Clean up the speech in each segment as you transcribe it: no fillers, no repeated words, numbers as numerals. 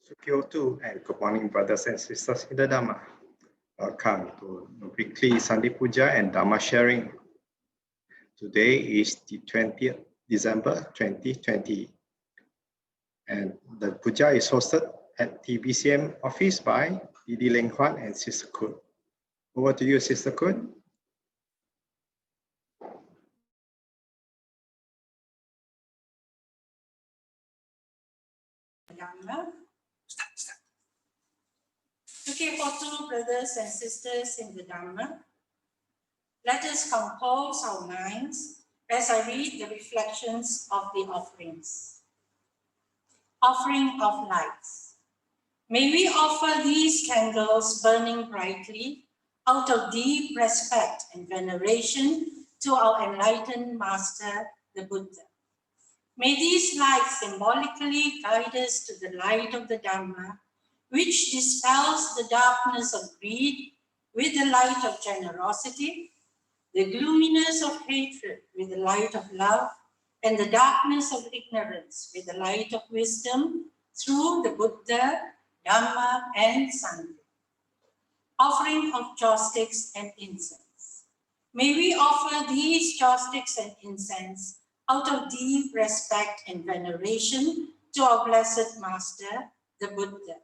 Sukyotu, and good morning, brothers and sisters in the Dhamma. Welcome to the weekly Sunday Puja and Dhamma Sharing. Today is the 20th December 2020, and the Puja is hosted at TBCM office by Didi Leng Huan and Sister Kun. Over to you, Sister Kun. Okay, for two brothers and sisters in the Dhamma, let us compose our minds as I read the reflections of the offerings. Offering of lights. May we offer these candles burning brightly out of deep respect and veneration to our enlightened Master, the Buddha. May these lights symbolically guide us to the light of the Dhamma, which dispels the darkness of greed with the light of generosity, the gloominess of hatred with the light of love, and the darkness of ignorance with the light of wisdom through the Buddha, Dhamma, and Sangha. Offering of joss sticks and incense. May we offer these joss sticks and incense out of deep respect and veneration to our blessed Master, the Buddha.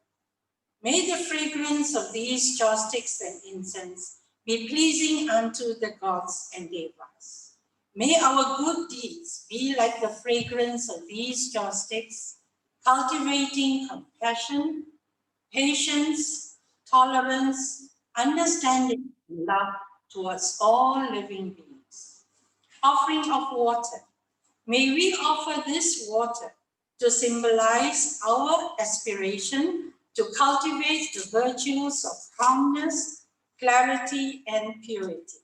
May the fragrance of these joss sticks and incense be pleasing unto the gods and devas. May our good deeds be like the fragrance of these joss sticks, cultivating compassion, patience, tolerance, understanding, and love towards all living beings. Offering of water. May we offer this water to symbolize our aspiration to cultivate the virtues of calmness, clarity, and purity.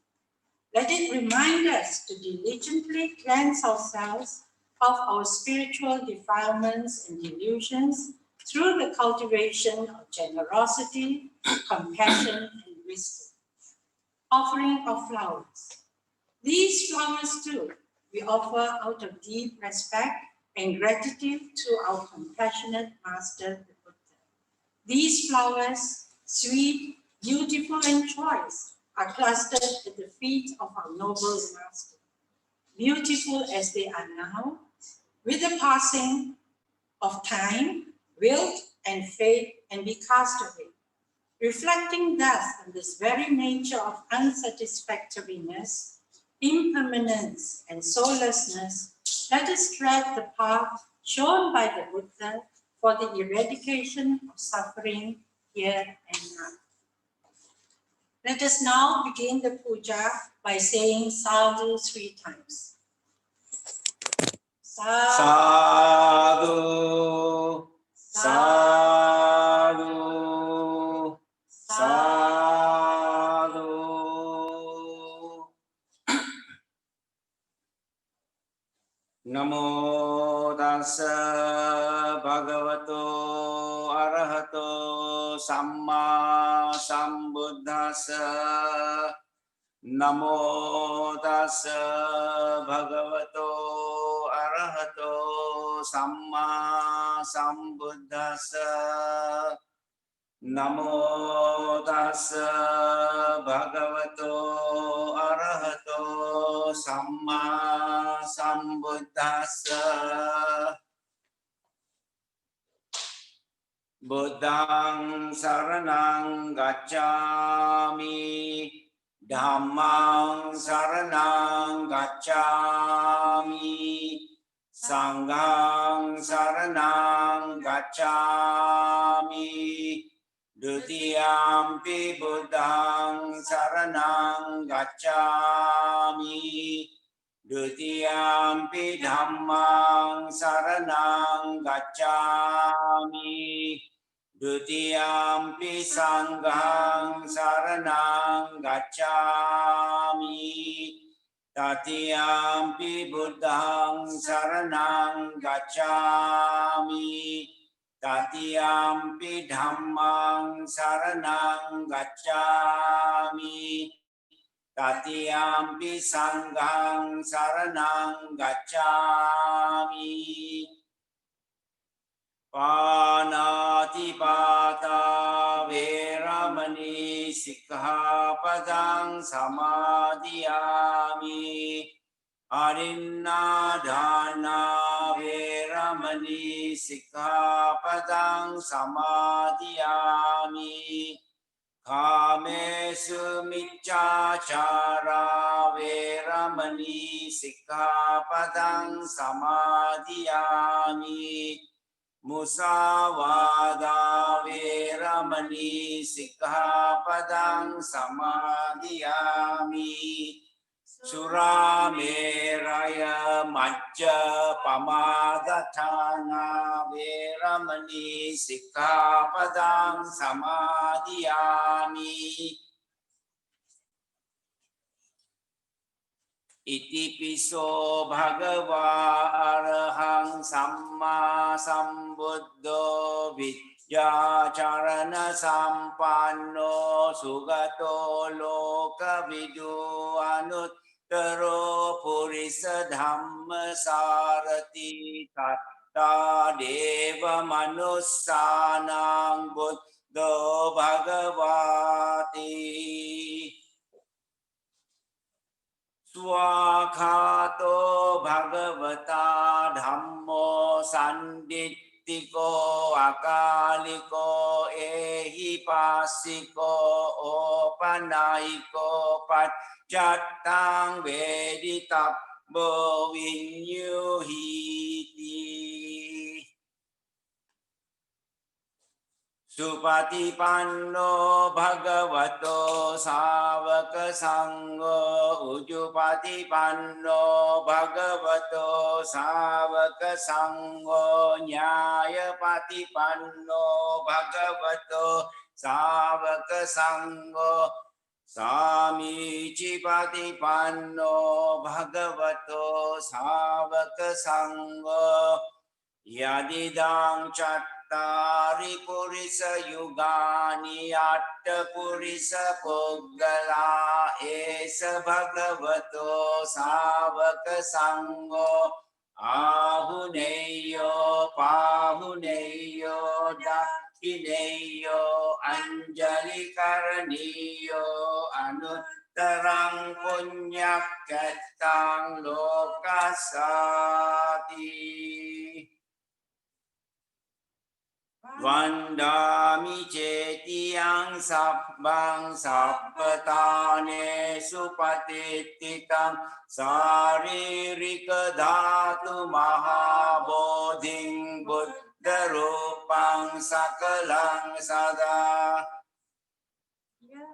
Let it remind us to diligently cleanse ourselves of our spiritual defilements and delusions through the cultivation of generosity, compassion, and wisdom. Offering of flowers. These flowers too, we offer out of deep respect and gratitude to our compassionate Master, the Buddha. These flowers, sweet, beautiful, and choice, are clustered at the feet of our noble Master. Beautiful as they are now, with the passing of time, wilt and fade and be cast away. Reflecting thus on this very nature of unsatisfactoriness, impermanence, and soullessness, let us tread the path shown by the Buddha for the eradication of suffering here and now. Let us now begin the puja by saying sadhu 3 times. Sadhu, sadhu, sadhu. Namo tassa bhagavato arahato samma sambuddhassa. Namo tassa bhagavato arahato samma sambuddhassa. Namo tassa bhagavato arahato samma sambuddhassa. Buddhang saranang gacchami, Dhammang saranang gacchami, Sanghang saranang gacchami, Dutiyampi Buddhang saranang gacchami, Dutiyampi Dhammang saranang gacchami, Dutiyampi Sanghang saranang gacchami, Tatiyampi Buddhang saranang gacchami, Tatiyampi Dhammang saranang gacchami, Tatiyampi Sanghang saranang gacchami. Panati Sikkhapadang Samadhiyami Arinnadhana Veramani Sikkhapadang Samadhiyami Kamesu Miccachara Veramani Sikkhapadang Samadhiyami Musawada Veramani Sikkhapadang Samadhiyami Surameraya Majja Pamadatthana Veramani Sikkhapadang Samadhiyami Itipiso Bhagava Arahang Samma Sambuddho Vidyacharana Sampanno Sugato Lokavidu Anuttaro Purisa Dhamma Sarati Tatta Deva Manussanang Buddho Bhagavati Swakhato Bhagavata Dhammo Sandittiko Akaliko Ehipassiko Opanaiko Paccattang Vedittabbo Vinyuhiti Supatipanno Bhagavato Savaka Sangho Ujupatipanno Bhagavato Savaka Sangho Nyayapatipanno Bhagavato Savaka Sangho Samicipatipanno Bhagavato Savaka Sangho Yadidang Chattari Purisa Yugani Atta Purisa Puggala Esa Bhagavato Savaka Sangho Ahuneyo Pahuneyo Dakhineyo Anjali Karaniyo Anuttarang Punyaketang Lokasati Vandami cetiyang sabbang sappatane supatittikang saririka dhatu mahabodhing buddha rupang sakalang sada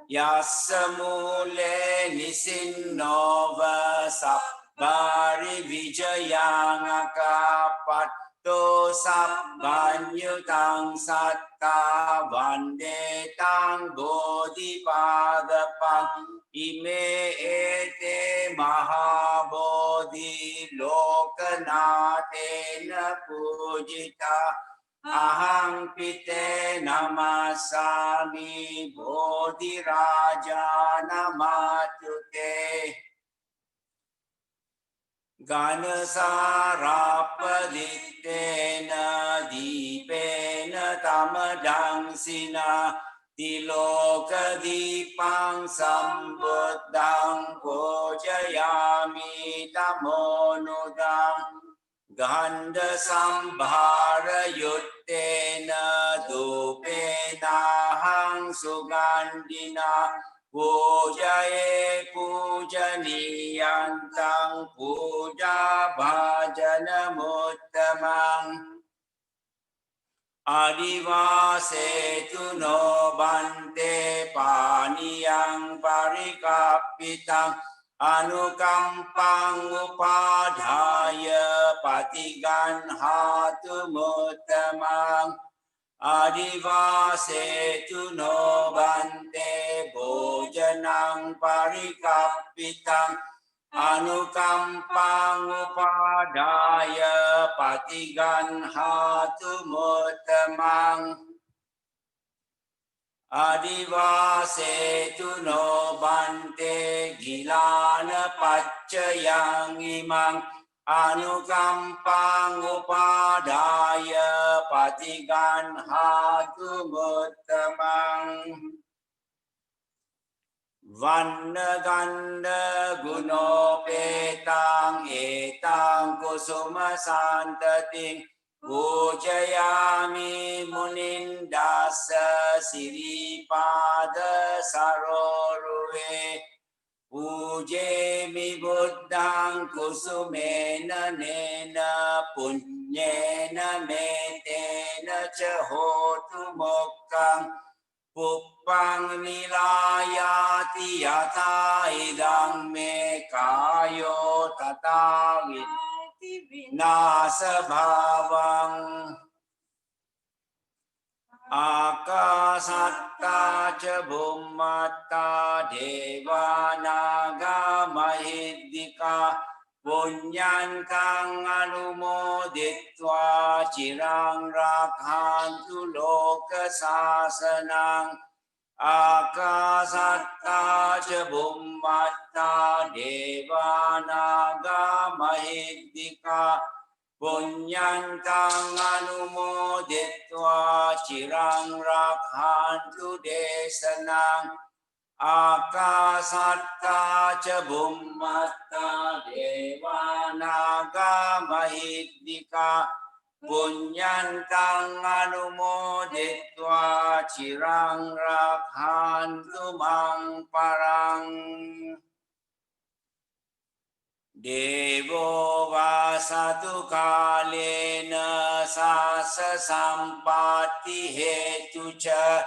Yassa mule nisinnova sabbari vijayang akapat To sabbanyutang satta vandetang bodhipadapang ime ete mahabodhi lokanatena pujita ahang pite namasami bodhi raja namatute Ganasarapaditena dipena tamadangsina Tilokadipang sambuddhang pujayami tamonudang Ganda sambhara yuttena dupena hang sugandina Pujaye pujaniyantang puja bhajana muttamang Adivase tu no bante paniyang parikapitang Anukampang upadhaya patigan hatu muttamang Adivase tu no bante bojanang parikapitang Anukampang upadaya patigan hatu muttamang Adivase tu no bante gilana paccayang imang Anukampang upadaya patigan hatu muttamang Vannaganda gunopetang etang kusuma santating Pujayami munindasa siripada sarorue Pujemi buddhang kusumena nena punyena metena cahotu mokkang Puppang nilayati yata idang me kayo tatawit nasa bhavang akasatta ca bhummatta deva naga mahiddhika punyantang anumoditva cirang rakhantu loka sasanang akasatta ca bhummatta deva naga mahiddhika punyantang anumoditva cirang rakhantu desanang akasatta ca bhummatta deva naga mahiddhika punyantang anumoditva cirang rakhantu mang parang Devo vasatu kalena sasa sampati hetu ca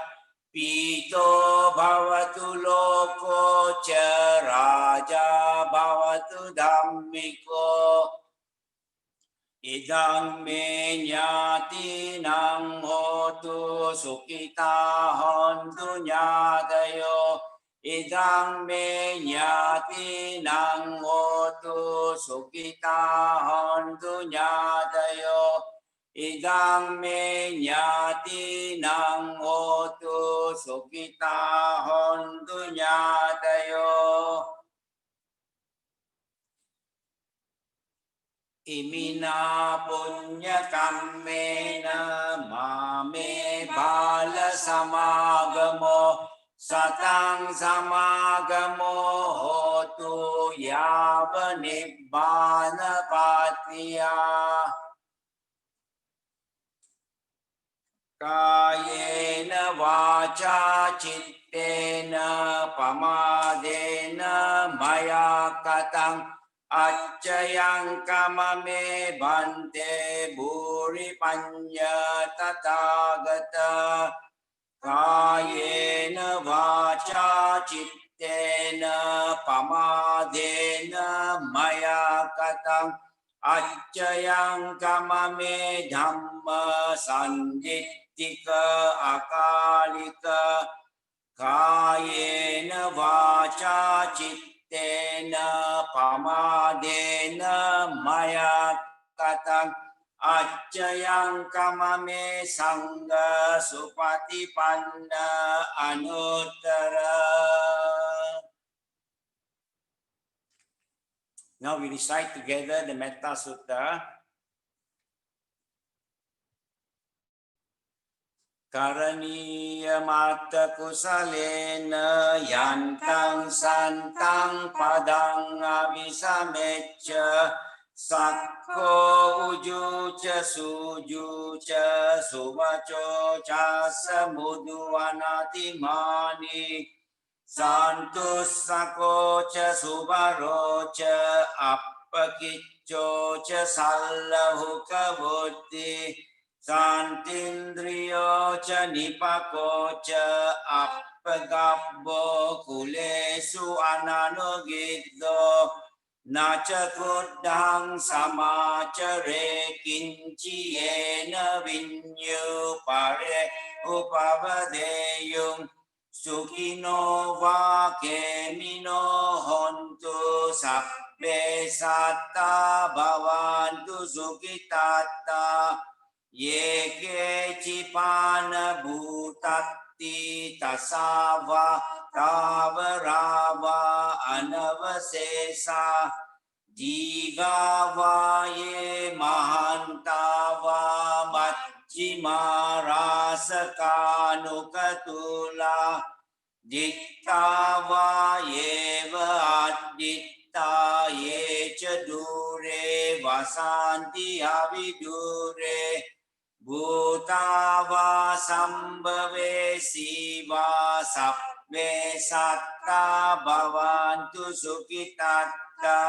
Pito bhavatu loko ca raja bhavatu dhammiko Idang me nyati nang hotu sukita hontu nyatayo Idang me nyati nang hotu sukita hontu nyatayo Idang me nyati nang hotu sukita hontu nyatayo Imina punya kammena mame bala samagamo Satang samagamo hotu yava nibbana patiya Kayena vaca cittena pamadena maya katang Acayang kamame bante buri panya tatagata Kayena vaca cittena pamadena maya katang Acayang kamame dhamma sandittika akalika Kayena vaca cittena pamadena maya katang Acayang kamame sangga supatipanna anuttara. Now we recite together the Metta Sutta. Karaniya mata kusalena yantang santang padang abisamecca Sakko uju ca suju ca suvaco ca samudu anatimani Santus sako ca subaro ca appakicco ca sallahu kavutti Santindriyo ca nipako ca appagabbo kulesu ananogiddo Naca kuddhang samacare kinci yena vinyu pare upavadeyung Sukino va kemino hontu sabbe satta bhavantu sukitata Yeke cipana bhutatti tasava tavarava anavasesa Jigavaye mahantava majjima rasakanukatula ditta va yeva additta ye cha dure vasanti avidure bhuta va sambhave siva sabbe satta bhavantu sukhitatta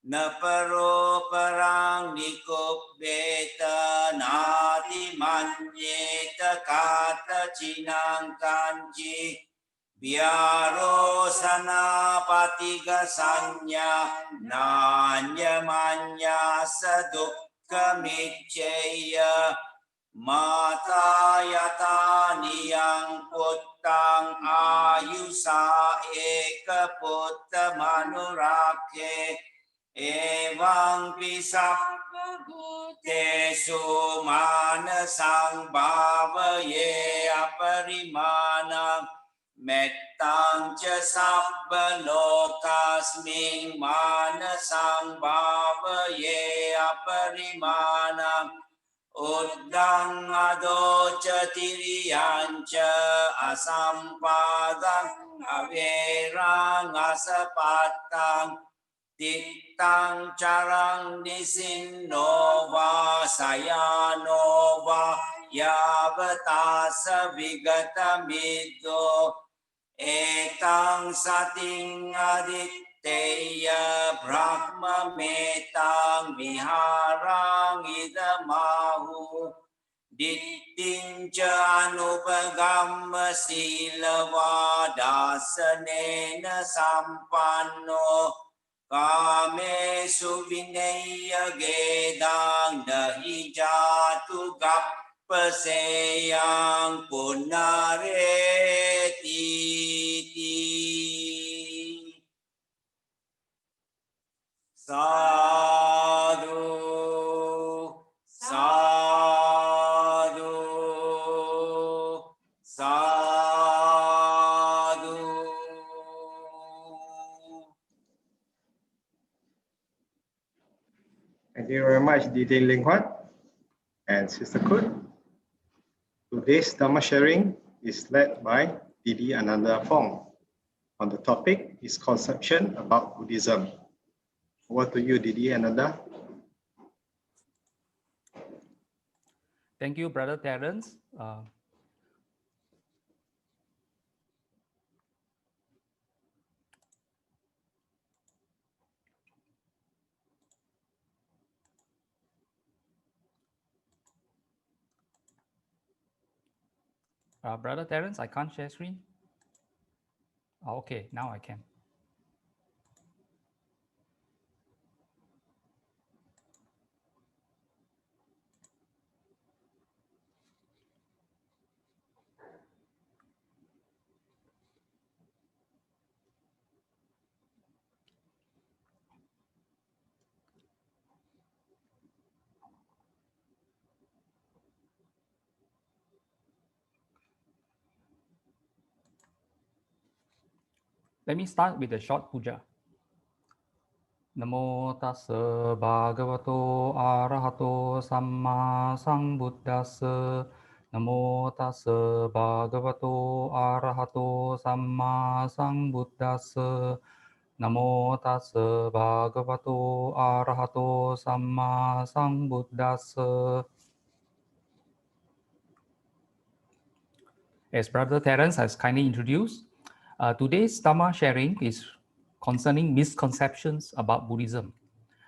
naparo parang nikubeta nati manyeta kata cinang kanji biaro sana patiga sanya nanya manya sadukka micceya mata yata niyang puttang ayusa eka putta manurake evang pisappa bhutesu manasang bhavaye aparimanam mettang ca sabba lokasming manasang bhavaye aparimanam uddang ado ca tiriyan ca asampadang averang asapattang tittang carang nisinno va sayano va yavatasa vigata middo etang sating aditteya brahma metang viharang idamahu ditting ca anupagamma silava dasanena sampanno kame suvinaya gedang dahi jatu gappaseyang punareti sadhu sadhu sadhu. Thank you very much, Didi Ling Huat and Sister Kut. Today's Dhamma sharing is led by Didi Ananda Fong on the topic Misconception about Buddhism. Over to you, Didi Ananda. Thank you, Brother Terence. Brother Terence, I can't share screen. Okay, now I can. Let me start with a short puja. Namo tassa bhagavato arahato samma sambuddhassa. Namo tassa bhagavato arahato samma sambuddhassa. Namo tassa bhagavato arahato samma sambuddhassa. As Brother Terence has kindly introduced, today's Dhamma sharing is concerning misconceptions about Buddhism.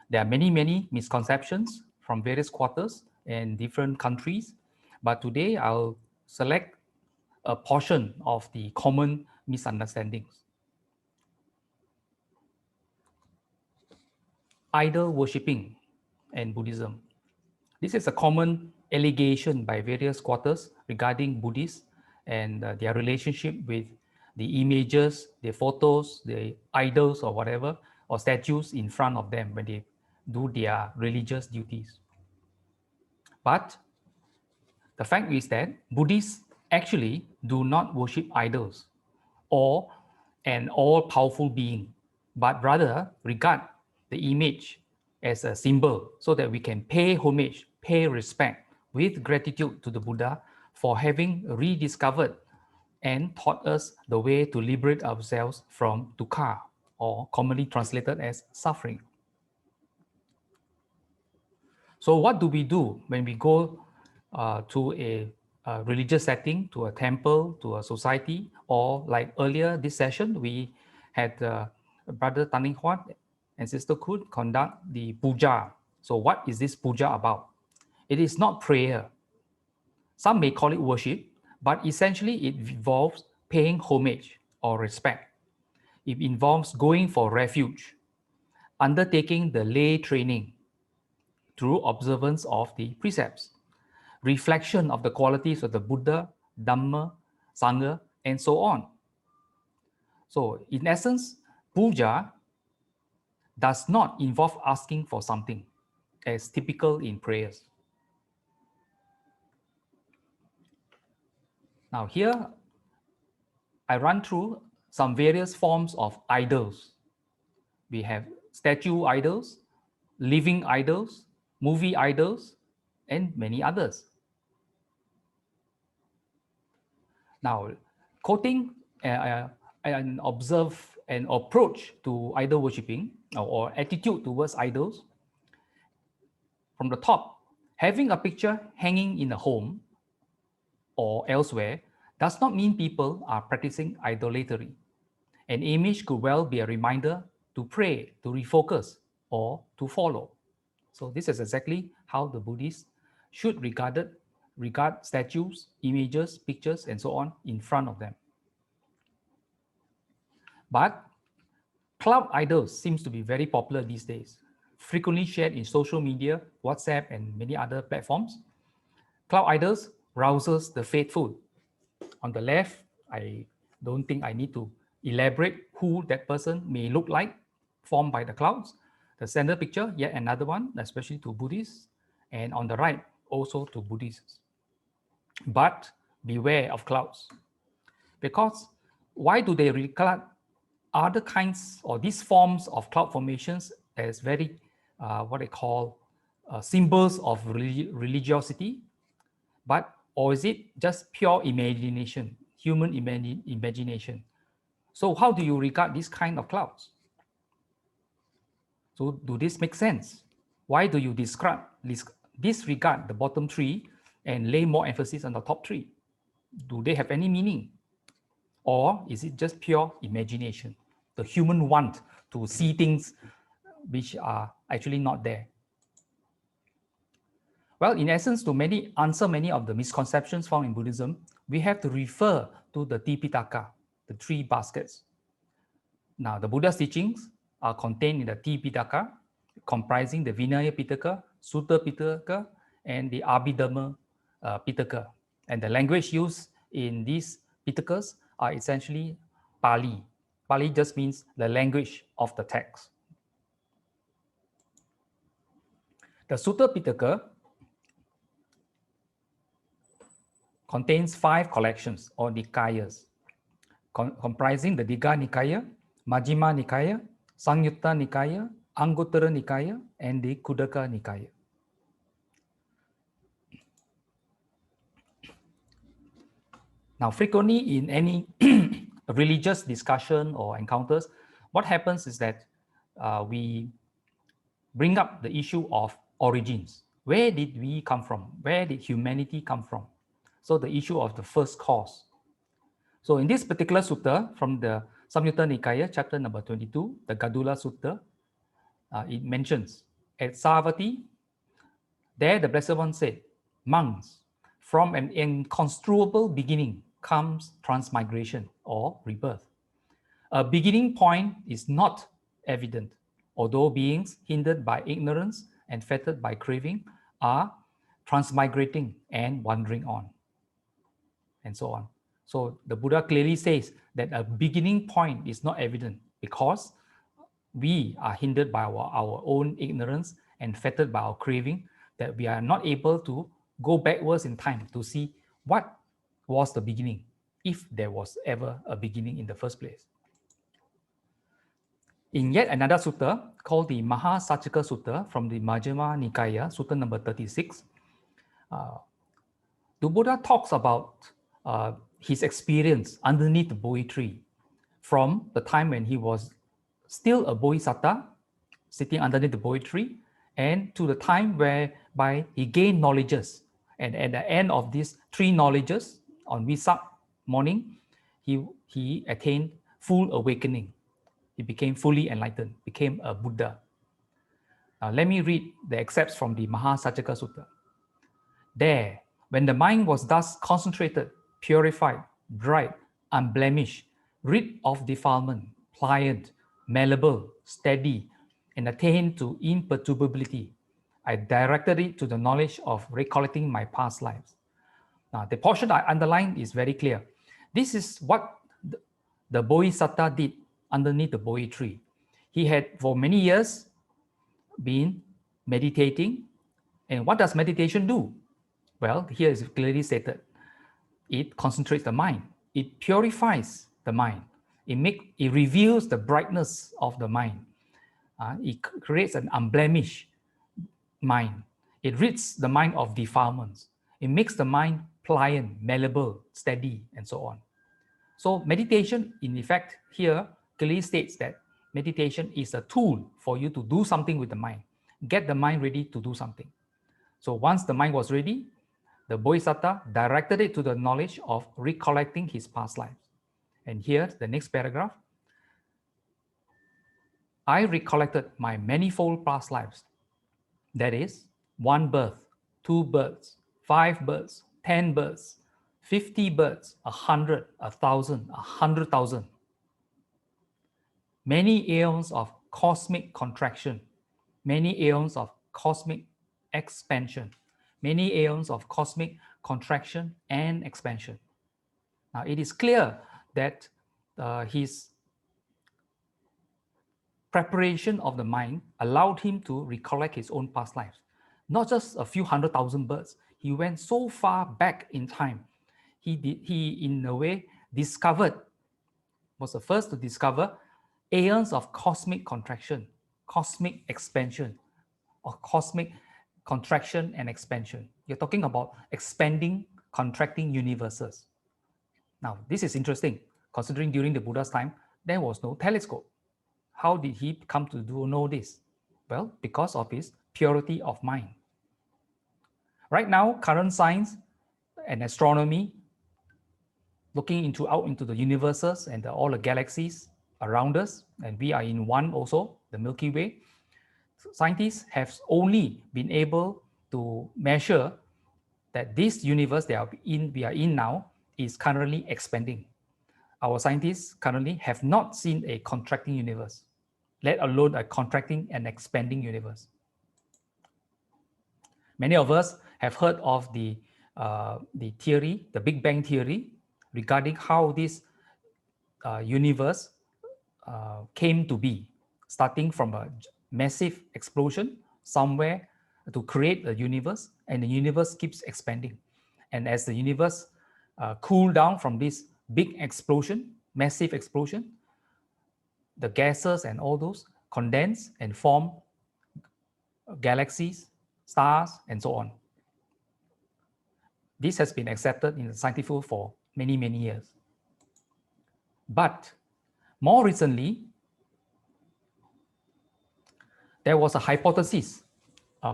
There are many misconceptions from various quarters and different countries, but today I'll select a portion of the common misunderstandings. Idol worshipping and Buddhism. This is a common allegation by various quarters regarding Buddhists and their relationship with the images, the photos, the idols or whatever, or statues in front of them when they do their religious duties. But the fact is that Buddhists actually do not worship idols or an all-powerful being, but rather regard the image as a symbol so that we can pay homage, pay respect with gratitude to the Buddha for having rediscovered and taught us the way to liberate ourselves from dukkha, or commonly translated as suffering. So what do we do when we go to a religious setting, to a temple, to a society, or like earlier this session, we had Brother Taning Huat and Sister Khut conduct the Puja. So what is this Puja about? It is not prayer. Some may call it worship, but essentially it involves paying homage or respect. It involves going for refuge, undertaking the lay training through observance of the precepts, reflection of the qualities of the Buddha, Dhamma, Sangha, and so on. So in essence, puja does not involve asking for something, as typical in prayers. Now here, I run through some various forms of idols. We have statue idols, living idols, movie idols, and many others. Now, quoting and observe an approach to idol worshipping or attitude towards idols, from the top, having a picture hanging in a home or elsewhere does not mean people are practicing idolatry. An image could well be a reminder to pray, to refocus, or to follow. So this is exactly how the Buddhists should regard statues, images, pictures, and so on in front of them. But cloud idols seems to be very popular these days, frequently shared in social media, WhatsApp, and many other platforms. Cloud idols rouses the faithful. On the left, I don't think I need to elaborate who that person may look like, formed by the clouds. The center picture, yet another one, especially to Buddhists, and on the right, also to Buddhists. But beware of clouds, because why do they regard other kinds or these forms of cloud formations as very, what they call symbols of religiosity, or is it just pure imagination, human imagination? So how do you regard this kind of clouds? So do this make sense? Why do you disregard the bottom three and lay more emphasis on the top three? Do they have any meaning? Or is it just pure imagination? The human want to see things which are actually not there. Well, in essence, to answer many of the misconceptions found in Buddhism, we have to refer to the Tipitaka, the three baskets. Now, the Buddha's teachings are contained in the Tipitaka, comprising the Vinaya Pitaka, Sutta Pitaka, and the Abhidhamma Pitaka. And the language used in these Pitakas are essentially Pali. Pali just means the language of the text. The Sutta Pitaka contains 5 collections or Nikayas, comprising the Digha Nikaya, Majjhima Nikaya, Samyutta Nikaya, Anguttara Nikaya, and the Khuddaka Nikaya. Now, frequently in any religious discussion or encounters, what happens is that we bring up the issue of origins. Where did we come from? Where did humanity come from? So the issue of the first cause. So in this particular sutta from the Samyutta Nikaya, chapter number 22, the Gadula Sutta, it mentions at Savatthi, there the Blessed One said, monks, from an inconstruable beginning comes transmigration or rebirth. A beginning point is not evident, although beings hindered by ignorance and fettered by craving are transmigrating and wandering on, and so on. So the Buddha clearly says that a beginning point is not evident because we are hindered by our own ignorance and fettered by our craving, that we are not able to go backwards in time to see what was the beginning, if there was ever a beginning in the first place. In yet another sutta called the Mahasachika Sutta from the Majjhima Nikaya, Sutta number 36, the Buddha talks about his experience underneath the Bodhi tree from the time when he was still a Bodhisattva, sitting underneath the Bodhi tree, and to the time whereby he gained knowledges. And at the end of these 3 knowledges, on Vesak morning, he attained full awakening. He became fully enlightened, became a Buddha. Now let me read the excerpts from the Mahasajjaka Sutta. There, when the mind was thus concentrated, purified, bright, unblemished, rid of defilement, pliant, malleable, steady, and attained to imperturbability, I directed it to the knowledge of recollecting my past lives. Now, the portion I underlined is very clear. This is what the Bodhisattva did underneath the Bodhi tree. He had for many years been meditating. And what does meditation do? Well, here is clearly stated. It concentrates the mind. It purifies the mind. It reveals the brightness of the mind. It creates an unblemished mind. It rids the mind of defilements. It makes the mind pliant, malleable, steady, and so on. So meditation, in effect, here clearly states that meditation is a tool for you to do something with the mind. Get the mind ready to do something. So once the mind was ready, the Bodhisattva directed it to the knowledge of recollecting his past lives. And here, the next paragraph. I recollected my manifold past lives. That is, 1 birth, 2 births, 5 births, 10 births, 50 births, 100, 1,000, 100,000. Many aeons of cosmic contraction, many aeons of cosmic expansion, many aeons of cosmic contraction and expansion. Now, it is clear that his preparation of the mind allowed him to recollect his own past lives. Not just a few 100,000 births. He went so far back in time. He in a way was the first to discover aeons of cosmic contraction, cosmic expansion, or cosmic contraction and expansion. You're talking about expanding, contracting universes. Now, this is interesting, considering during the Buddha's time, there was no telescope. How did he come to know this? Well, because of his purity of mind. Right now, current science and astronomy, looking out into the universes and all the galaxies around us, and we are in one also, the Milky Way, scientists have only been able to measure that this universe we are in now is currently expanding. Our scientists currently have not seen a contracting universe, let alone a contracting and expanding universe. Many of us have heard of the theory, the Big Bang theory, regarding how this universe came to be, starting from a massive explosion somewhere to create a universe, and the universe keeps expanding. And as the universe cooled down from this big explosion, massive explosion, the gases and all those condense and form galaxies, stars, and so on. This has been accepted in the scientific field for many, many years. But more recently, there was a hypothesis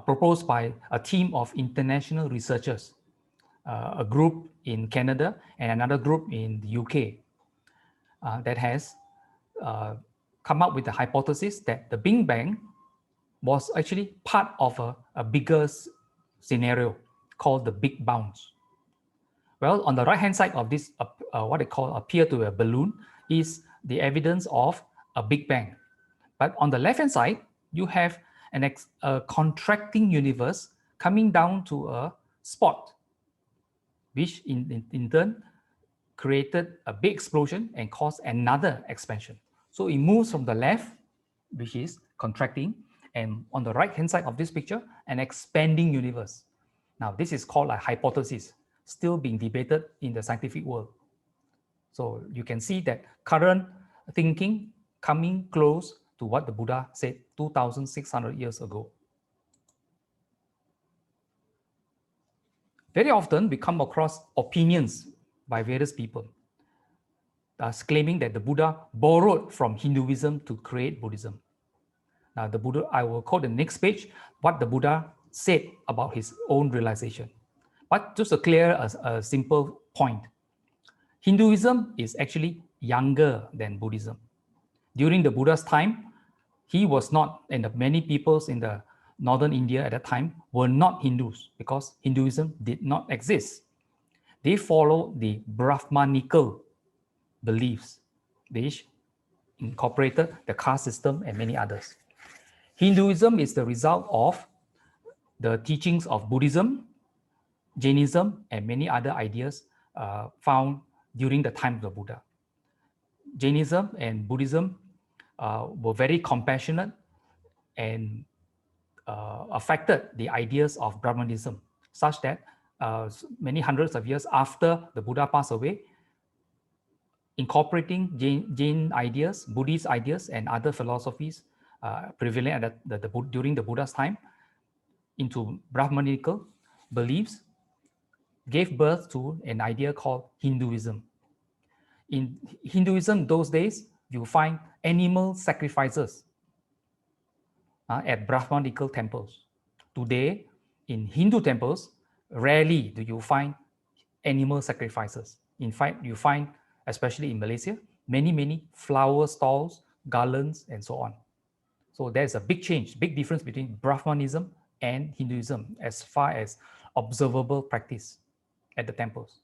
proposed by a team of international researchers, a group in Canada and another group in the UK, that has come up with the hypothesis that the Big Bang was actually part of a bigger scenario called the Big Bounce. Well, on the right-hand side of this, what they call appear to a balloon, is the evidence of a Big Bang. But on the left-hand side, you have a contracting universe coming down to a spot, which in turn created a big explosion and caused another expansion. So it moves from the left, which is contracting, and on the right-hand side of this picture, an expanding universe. Now, this is called a hypothesis, still being debated in the scientific world. So you can see that current thinking coming close to what the Buddha said 2,600 years ago. Very often we come across opinions by various people, thus claiming that the Buddha borrowed from Hinduism to create Buddhism. Now, the Buddha, I will quote the next page, what the Buddha said about his own realization. But just to clear a simple point, Hinduism is actually younger than Buddhism. During the Buddha's time, he was not, and many peoples in the northern India at that time were not Hindus because Hinduism did not exist. They followed the Brahmanical beliefs, which incorporated the caste system and many others. Hinduism is the result of the teachings of Buddhism, Jainism, and many other ideas found during the time of the Buddha. Jainism and Buddhism were very compassionate and affected the ideas of Brahmanism, such that many hundreds of years after the Buddha passed away, incorporating Jain ideas, Buddhist ideas, and other philosophies prevalent at during the Buddha's time into Brahmanical beliefs gave birth to an idea called Hinduism. In Hinduism those days, you find animal sacrifices at Brahmanical temples. Today, in Hindu temples, rarely do you find animal sacrifices. In fact, you find, especially in Malaysia, many flower stalls, garlands, and so on. So there's a big change, big difference between Brahmanism and Hinduism as far as observable practice at the temples.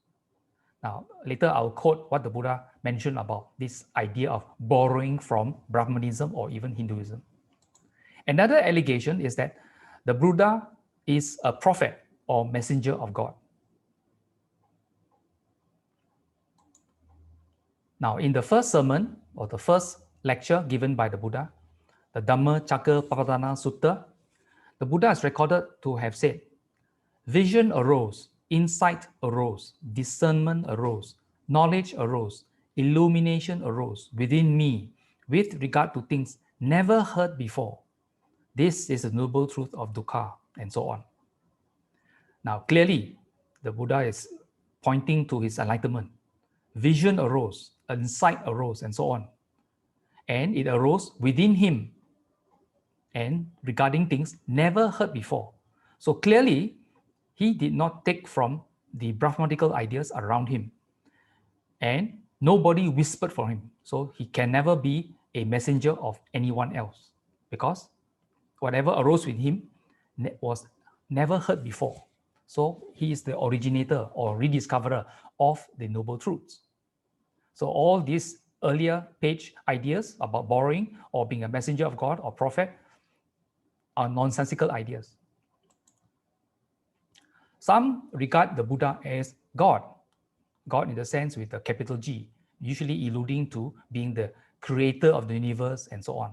Now, later I'll quote what the Buddha mentioned about this idea of borrowing from Brahmanism or even Hinduism. Another allegation is that the Buddha is a prophet or messenger of God. Now, in the first sermon or the first lecture given by the Buddha, the Dhamma Sharing Sutta, the Buddha is recorded to have said, vision arose, insight arose, discernment arose, knowledge arose, illumination arose within me with regard to things never heard before. This is the noble truth of dukkha, and so on. Now, clearly, the Buddha is pointing to his enlightenment. Vision arose, insight arose, and so on. And it arose within him and regarding things never heard before. So clearly, he did not take from the Brahmanical ideas around him. And nobody whispered for him. So he can never be a messenger of anyone else because whatever arose with him was never heard before. So he is the originator or rediscoverer of the noble truths. So all these earlier page ideas about borrowing or being a messenger of God or prophet are nonsensical ideas. Some regard the Buddha as God, God in the sense with a capital G, usually alluding to being the creator of the universe and so on.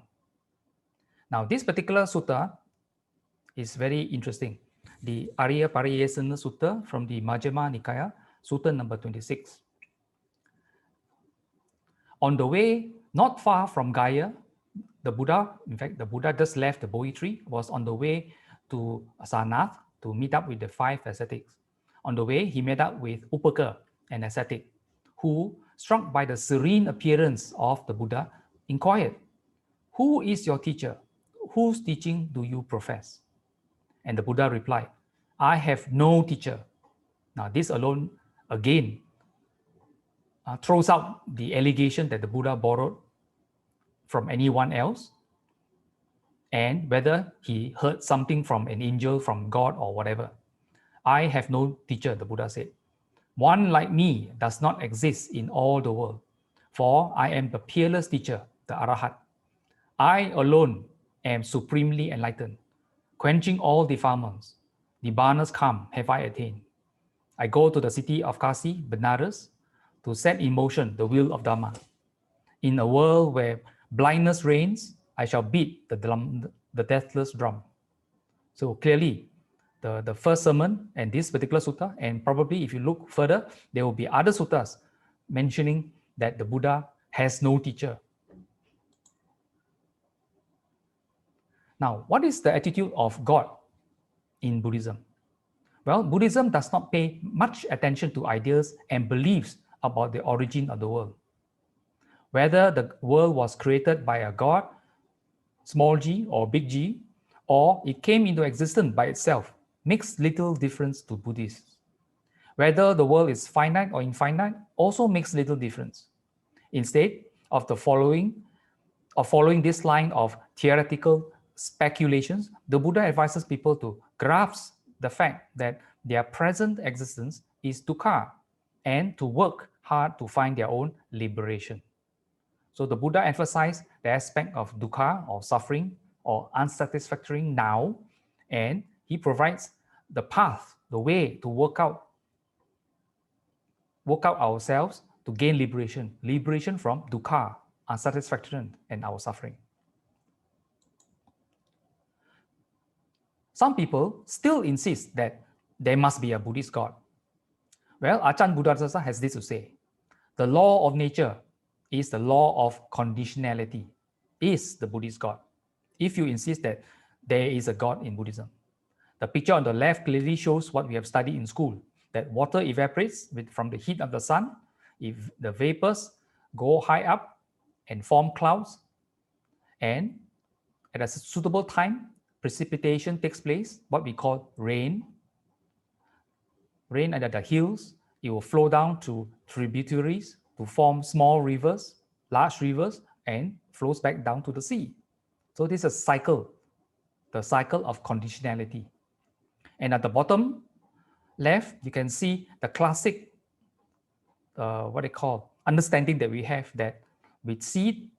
Now, this particular sutta is very interesting. The Arya Pariyesana Sutta from the Majjhima Nikaya, Sutta number 26. On the way, not far from Gaya, the Buddha, in fact, the Buddha just left the Bodhi tree, was on the way to Sarnath to meet up with the 5 ascetics. On the way, he met up with Upaka, an ascetic, who, struck by the serene appearance of the Buddha, inquired, "Who is your teacher? Whose teaching do you profess?" And the Buddha replied, "I have no teacher." Now, this alone, again, throws out the allegation that the Buddha borrowed from anyone else, and whether he heard something from an angel, from God, or whatever. "I have no teacher," the Buddha said. "One like me does not exist in all the world, for I am the peerless teacher, the Arahat. I alone am supremely enlightened, quenching all defilements. Nibbana's calm have I attained. I go to the city of Kasi, Benares, to set in motion the wheel of Dhamma. In a world where blindness reigns, I shall beat the deathless drum." So clearly, the first sermon and this particular sutta, and probably if you look further, there will be other suttas mentioning that the Buddha has no teacher. Now, what is the attitude of God in Buddhism? Well, Buddhism does not pay much attention to ideas and beliefs about the origin of the world. Whether the world was created by a god, small g or big G, or it came into existence by itself, makes little difference to Buddhists. Whether the world is finite or infinite also makes little difference. Instead of following this line of theoretical speculations, the Buddha advises people to grasp the fact that their present existence is dukkha and to work hard to find their own liberation. So the Buddha emphasized the aspect of dukkha or suffering or unsatisfactory now, and he provides the path, the way to work out ourselves to gain liberation from dukkha, unsatisfaction, and our suffering. Some people still insist that there must be a Buddhist God. Well, Ajahn Buddhadasa has this to say: the law of nature is the law of conditionality, is the Buddhist God. If you insist that there is a God in Buddhism. The picture on the left clearly shows what we have studied in school, that water evaporates from the heat of the sun. If the vapors go high up and form clouds, and at a suitable time, precipitation takes place, what we call rain. Rain under the hills, it will flow down to tributaries to form small rivers, large rivers, and flows back down to the sea. So this is a cycle, the cycle of conditionality. And at the bottom left, you can see the classic, understanding that we have, that with seed,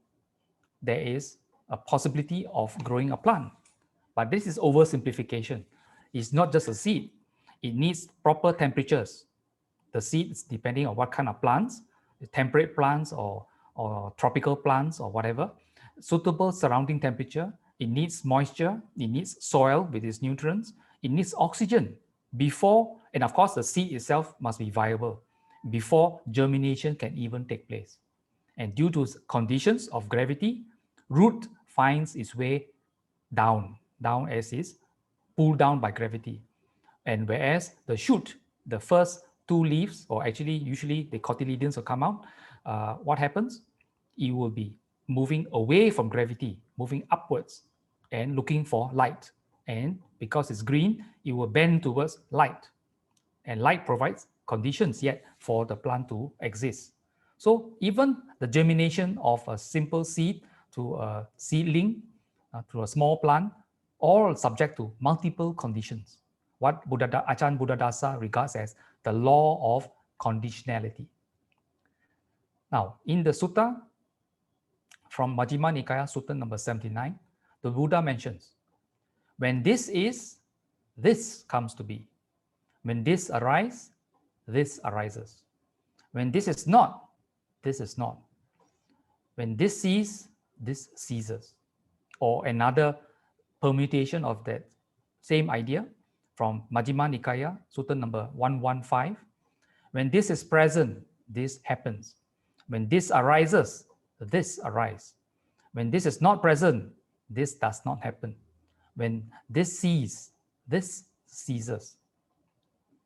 there is a possibility of growing a plant. But this is oversimplification. It's not just a seed. It needs proper temperatures. The seeds, depending on what kind of plants, temperate plants or tropical plants or whatever, suitable surrounding temperature. It needs moisture. It needs soil with its nutrients. It needs oxygen before, and of course, the seed itself must be viable before germination can even take place. And due to conditions of gravity, root finds its way down as is pulled down by gravity. And whereas the shoot, the first two leaves, or actually usually the cotyledons will come out, what happens? It will be moving away from gravity, moving upwards and looking for light. And because it's green, it will bend towards light. And light provides conditions yet for the plant to exist. So even the germination of a simple seed to a seedling, to a small plant, all subject to multiple conditions. What Ajahn Buddhadasa regards as the law of conditionality. Now, in the sutta from Majjhima Nikaya, Sutta number 79, the Buddha mentions, when this is, this comes to be. When this arises, this arises. When this is not, this is not. When this ceases, this ceases. Or another permutation of that same idea from Majjhima Nikaya, Sutta number 115. When this is present, this happens. When this arises, this arises. When this is not present, this does not happen. When this ceases, this ceases.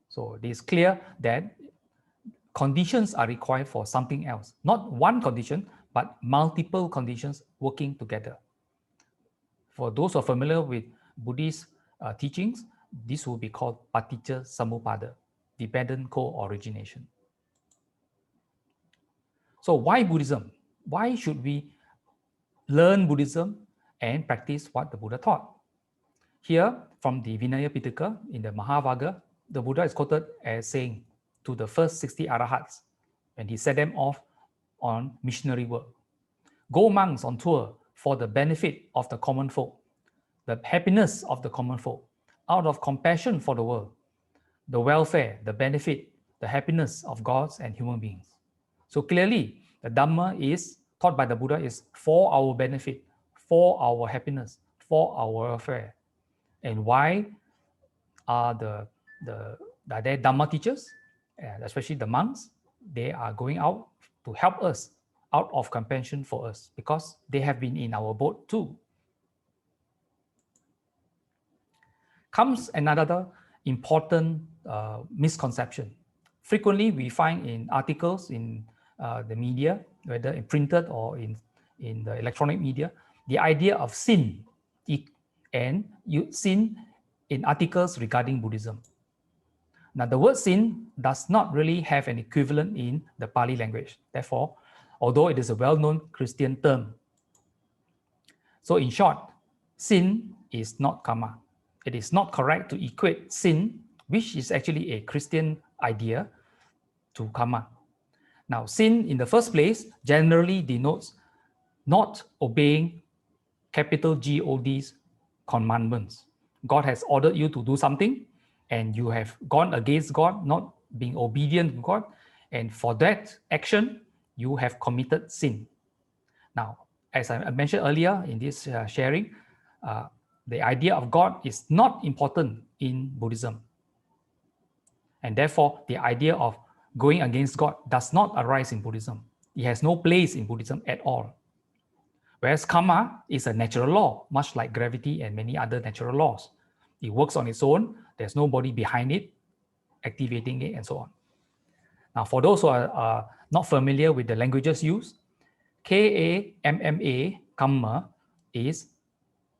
So it is clear that conditions are required for something else. Not one condition, but multiple conditions working together. For those who are familiar with Buddhist teachings, this will be called paticca samuppada, dependent co-origination. So why Buddhism? Why should we learn Buddhism and practice what the Buddha taught? Here, from the Vinaya Pitaka in the Mahavagga, the Buddha is quoted as saying to the first 60 arahats, when he set them off on missionary work, go monks on tour for the benefit of the common folk, the happiness of the common folk, out of compassion for the world, the welfare, the benefit, the happiness of gods and human beings. So clearly, the Dhamma is taught by the Buddha is for our benefit, for our happiness, for our welfare. And why are there Dhamma teachers, especially the monks? They are going out to help us out of compassion for us, because they have been in our boat too. Comes another important misconception frequently we find in articles in the media, whether in printed or in the electronic media, the idea of sin, and sin in articles regarding Buddhism. Now, the word sin does not really have an equivalent in the Pali language. Therefore, although it is a well-known Christian term, so in short, sin is not karma. It is not correct to equate sin, which is actually a Christian idea, to karma. Now, sin in the first place generally denotes not obeying capital God's commandments. God has ordered you to do something and you have gone against God, not being obedient to God, and for that action, you have committed sin. Now, as I mentioned earlier in this sharing, the idea of God is not important in Buddhism. And therefore, the idea of going against God does not arise in Buddhism. It has no place in Buddhism at all. Whereas karma is a natural law, much like gravity and many other natural laws. It works on its own. There's nobody behind it, activating it, and so on. Now, for those who are not familiar with the languages used, K-A-M-M-A, kamma, is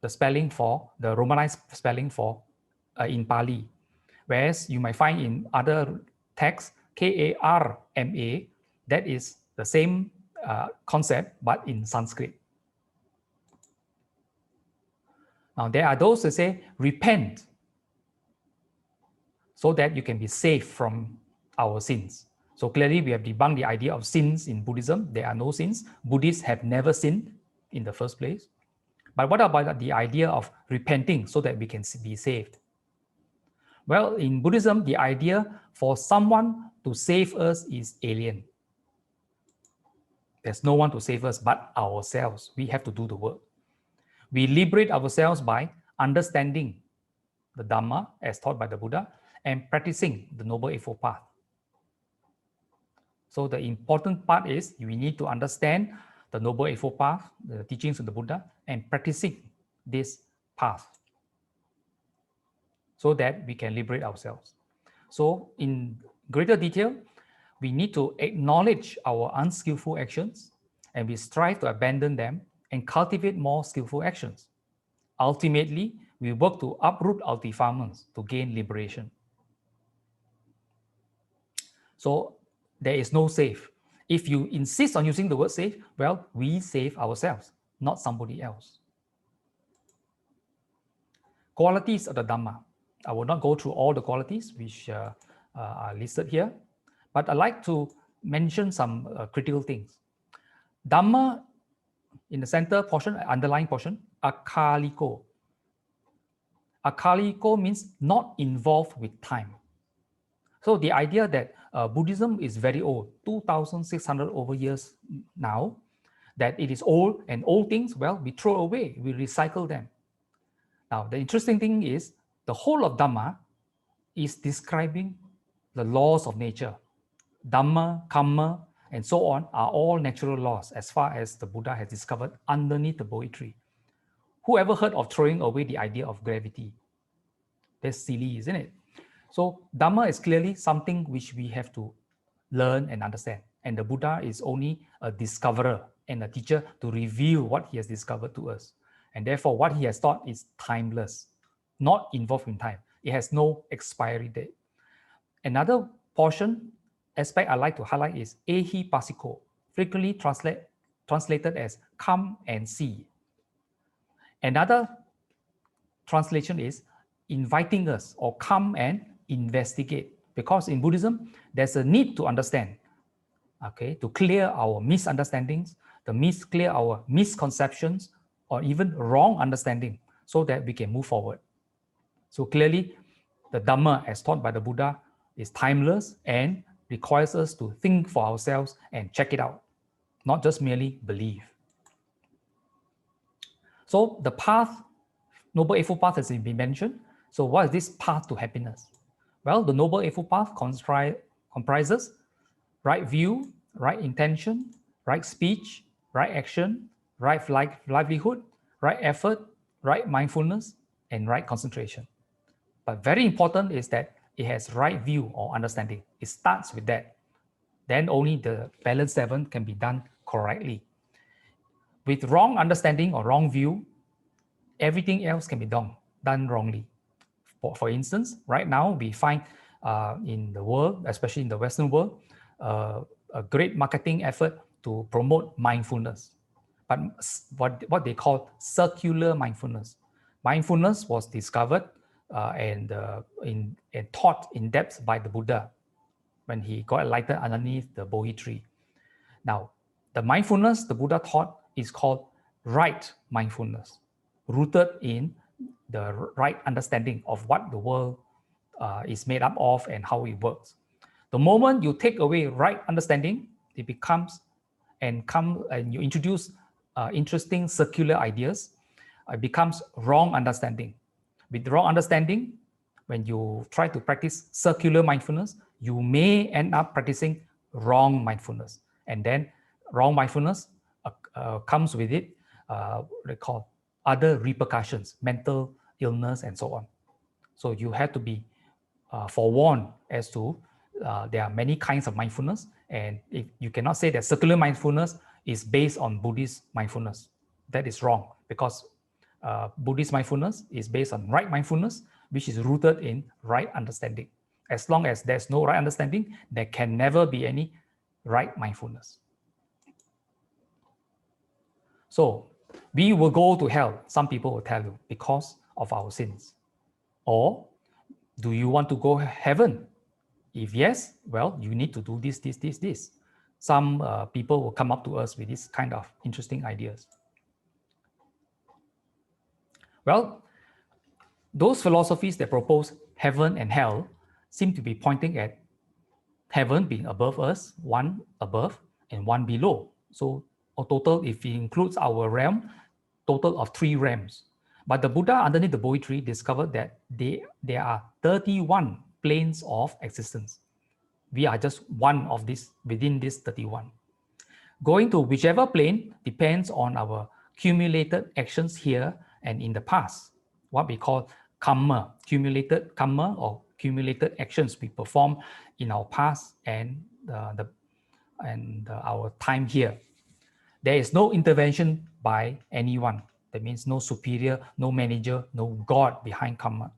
the spelling for, the Romanized spelling for in Pali. Whereas you might find in other texts, K-A-R-M-A, that is the same concept, but in Sanskrit. Now, there are those who say, repent, so that you can be saved from our sins. So clearly, we have debunked the idea of sins in Buddhism. There are no sins. Buddhists have never sinned in the first place. But what about the idea of repenting so that we can be saved? Well, in Buddhism, the idea for someone to save us is alien. There's no one to save us but ourselves. We have to do the work. We liberate ourselves by understanding the Dhamma as taught by the Buddha and practicing the Noble Eightfold Path. So the important part is we need to understand the Noble Eightfold Path, the teachings of the Buddha, and practicing this path so that we can liberate ourselves. So in greater detail, we need to acknowledge our unskillful actions and we strive to abandon them and cultivate more skillful actions. Ultimately, we work to uproot our defilements to gain liberation. So there is no save. If you insist on using the word save, well, we save ourselves, not somebody else. Qualities of the Dhamma. I will not go through all the qualities which are listed here, but I'd like to mention some critical things. Dhamma, in the center portion, underlying portion, akaliko. Akaliko means not involved with time. So the idea that Buddhism is very old, 2,600 over years now, that it is old and old things, well, we throw away, we recycle them. Now, the interesting thing is the whole of Dhamma is describing the laws of nature. Dhamma, karma, and so on are all natural laws as far as the Buddha has discovered underneath the Bodhi tree. Who ever heard of throwing away the idea of gravity? That's silly, isn't it? So Dhamma is clearly something which we have to learn and understand. And the Buddha is only a discoverer and a teacher to reveal what he has discovered to us. And therefore, what he has taught is timeless, not involved in time. It has no expiry date. Another aspect I like to highlight is ehi pasiko, frequently translated as come and see. Another translation is inviting us or come and investigate, because in Buddhism, there's a need to understand, okay, to clear our misunderstandings, clear our misconceptions, or even wrong understanding so that we can move forward. So clearly, the Dhamma as taught by the Buddha is timeless and requires us to think for ourselves and check it out, not just merely believe. So the path, Noble Eightfold Path has been mentioned. So what is this path to happiness? Well, the Noble Eightfold Path comprises right view, right intention, right speech, right action, right livelihood, right effort, right mindfulness, and right concentration. But very important is that it has right view or understanding. It starts with that. Then only the balance 7 can be done correctly. With wrong understanding or wrong view, everything else can be done wrongly. For instance, right now we find in the world, especially in the Western world, a great marketing effort to promote mindfulness, but what they call circular mindfulness. Mindfulness was discovered and taught in depth by the Buddha when he got enlightened underneath the Bodhi tree. Now, the mindfulness the Buddha taught is called right mindfulness, rooted in the right understanding of what the world is made up of and how it works. The moment you take away right understanding, it becomes and you introduce interesting circular ideas, it becomes wrong understanding. With wrong understanding, when you try to practice circular mindfulness, you may end up practicing wrong mindfulness. And then wrong mindfulness comes with it, what they call other repercussions, mental illness, and so on. So you have to be forewarned as to there are many kinds of mindfulness, and if you cannot say that circular mindfulness is based on Buddhist mindfulness. That is wrong, because Buddhist mindfulness is based on right mindfulness, which is rooted in right understanding. As long as there's no right understanding, there can never be any right mindfulness. So we will go to hell, some people will tell you, because of our sins. Or do you want to go heaven? If yes, well, you need to do this, this, this, this. Some people will come up to us with this kind of interesting ideas. Well, those philosophies that propose heaven and hell seem to be pointing at heaven being above us, one above and one below. So a total, if it includes our realm, total of 3 realms. But the Buddha underneath the Bodhi tree discovered that there are 31 planes of existence. We are just one of these within this 31. Going to whichever plane depends on our cumulated actions here and in the past, what we call karma, cumulated karma or cumulated actions we perform in our past and our time here. There is no intervention by anyone. That means no superior, no manager, no God behind karma.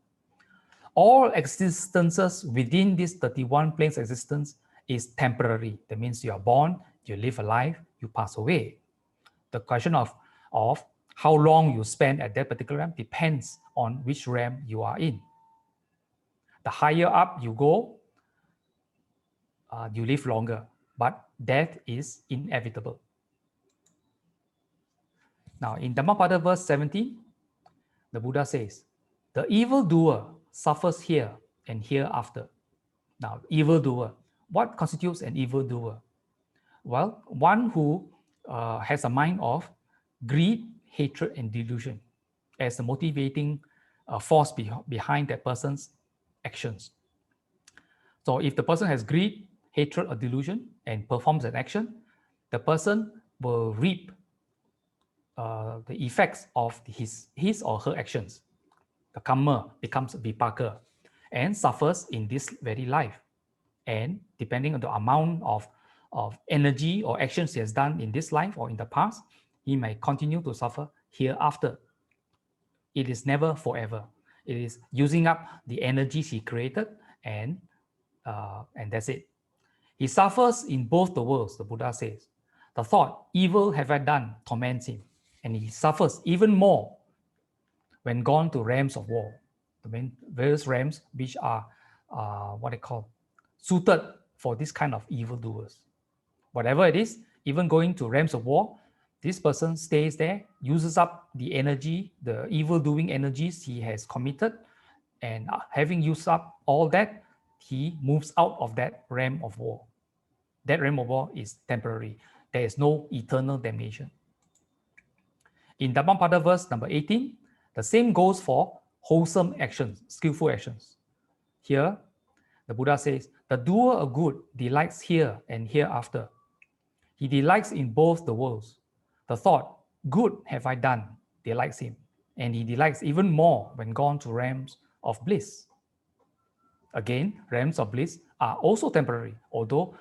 All existences within this 31 planes of existence is temporary. That means you are born, you live a life, you pass away. The question of how long you spend at that particular realm depends on which realm you are in. The higher up you go, you live longer, but death is inevitable. Now, in Dhammapada verse 17, the Buddha says, the evildoer suffers here and hereafter. Now, evildoer, what constitutes an evildoer? Well, one who has a mind of greed, hatred, and delusion as the motivating force behind that person's actions. So if the person has greed, hatred, or delusion and performs an action, the person will reap the effects of his or her actions. The karma becomes vipaka and suffers in this very life. And depending on the amount of energy or actions he has done in this life or in the past, he may continue to suffer hereafter. It is never forever. It is using up the energies he created, and that's it. He suffers in both the worlds, the Buddha says. The thought, evil have I done, torments him. And he suffers even more when gone to realms of war. The various realms which are what they call suited for this kind of evildoers. Whatever it is, even going to realms of war, this person stays there, uses up the energy, the evil-doing energies he has committed, and having used up all that, he moves out of that realm of war. That realm of war is temporary. There is no eternal damnation. In Dhammapada verse number 18, the same goes for wholesome actions, skillful actions. Here, the Buddha says, the doer of good delights here and hereafter. He delights in both the worlds. The thought, good have I done, delights him. And he delights even more when gone to realms of bliss. Again, realms of bliss are also temporary, although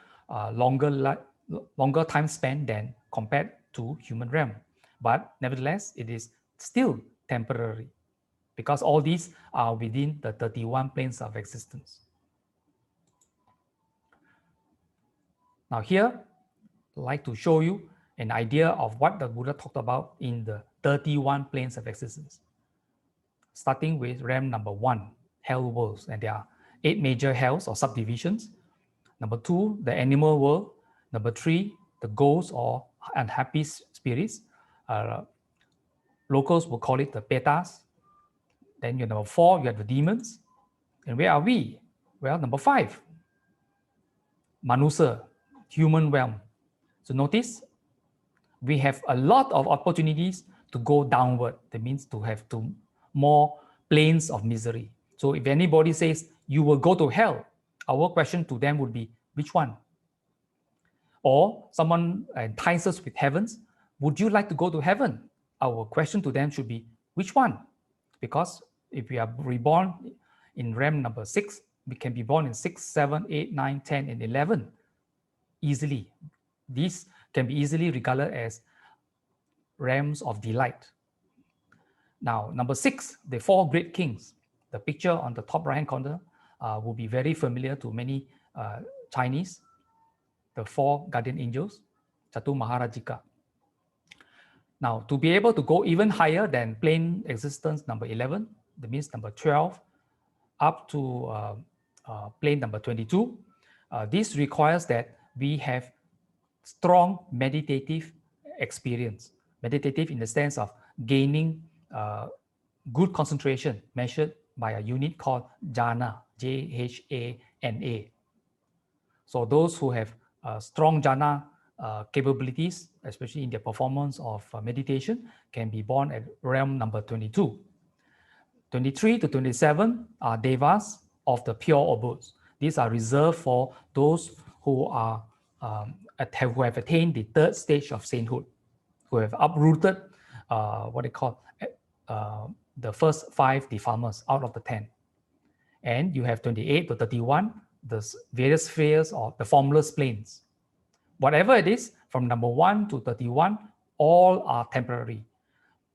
longer time span than compared to human realm. But nevertheless, it is still temporary because all these are within the 31 planes of existence. Now here, I'd like to show you an idea of what the Buddha talked about in the 31 planes of existence. Starting with realm number 1, hell worlds, and there are 8 major hells or subdivisions. Number 2, the animal world. Number 3, the ghosts or unhappy spirits. Locals will call it the petas. Then you're number 4, you have the demons. And where are we? Well, number 5, Manusa, human realm. So notice, we have a lot of opportunities to go downward. That means to have more planes of misery. So if anybody says you will go to hell, our question to them would be, which one? Or someone entices us with heavens, would you like to go to heaven? Our question to them should be, which one? Because if we are reborn in realm number 6, we can be born in 6, 7, 8, 9, 10, and 11 easily. These can be easily regarded as realms of delight. Now, number 6, the 4 great kings. The picture on the top right-hand corner will be very familiar to many Chinese. The 4 guardian angels, Chatu Maharajika. Now, to be able to go even higher than plane existence number 11, that means number 12, up to plane number 22, this requires that we have strong meditative experience. Meditative in the sense of gaining good concentration measured by a unit called jhana, J-H-A-N-A. So those who have strong jhana capabilities, especially in their performance of meditation, can be born at realm number 22. 23 to 27 are devas of the pure abodes. These are reserved for those who have attained the 3rd stage of sainthood, who have uprooted what they call the first 5 defilements out of the 10. And you have 28 to 31, the various spheres of the formless planes. Whatever it is, from number 1 to 31, all are temporary.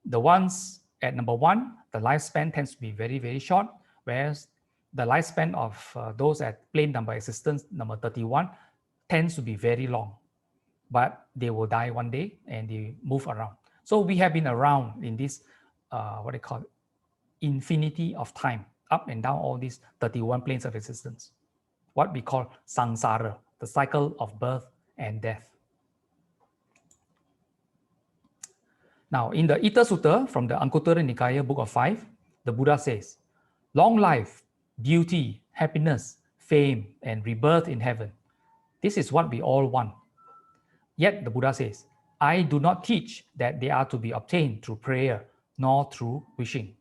The ones at number 1, the lifespan tends to be very, very short, whereas the lifespan of those at plane number existence, number 31, tends to be very long. But they will die one day and they move around. So we have been around in this, what they call infinity of time, up and down all these 31 planes of existence. What we call samsara, the cycle of birth and death. Now, in the Ita Sutta from the Anguttara Nikaya, Book of 5, the Buddha says, long life, beauty, happiness, fame, and rebirth in heaven. This is what we all want. Yet the Buddha says, I do not teach that they are to be obtained through prayer, nor through wishing.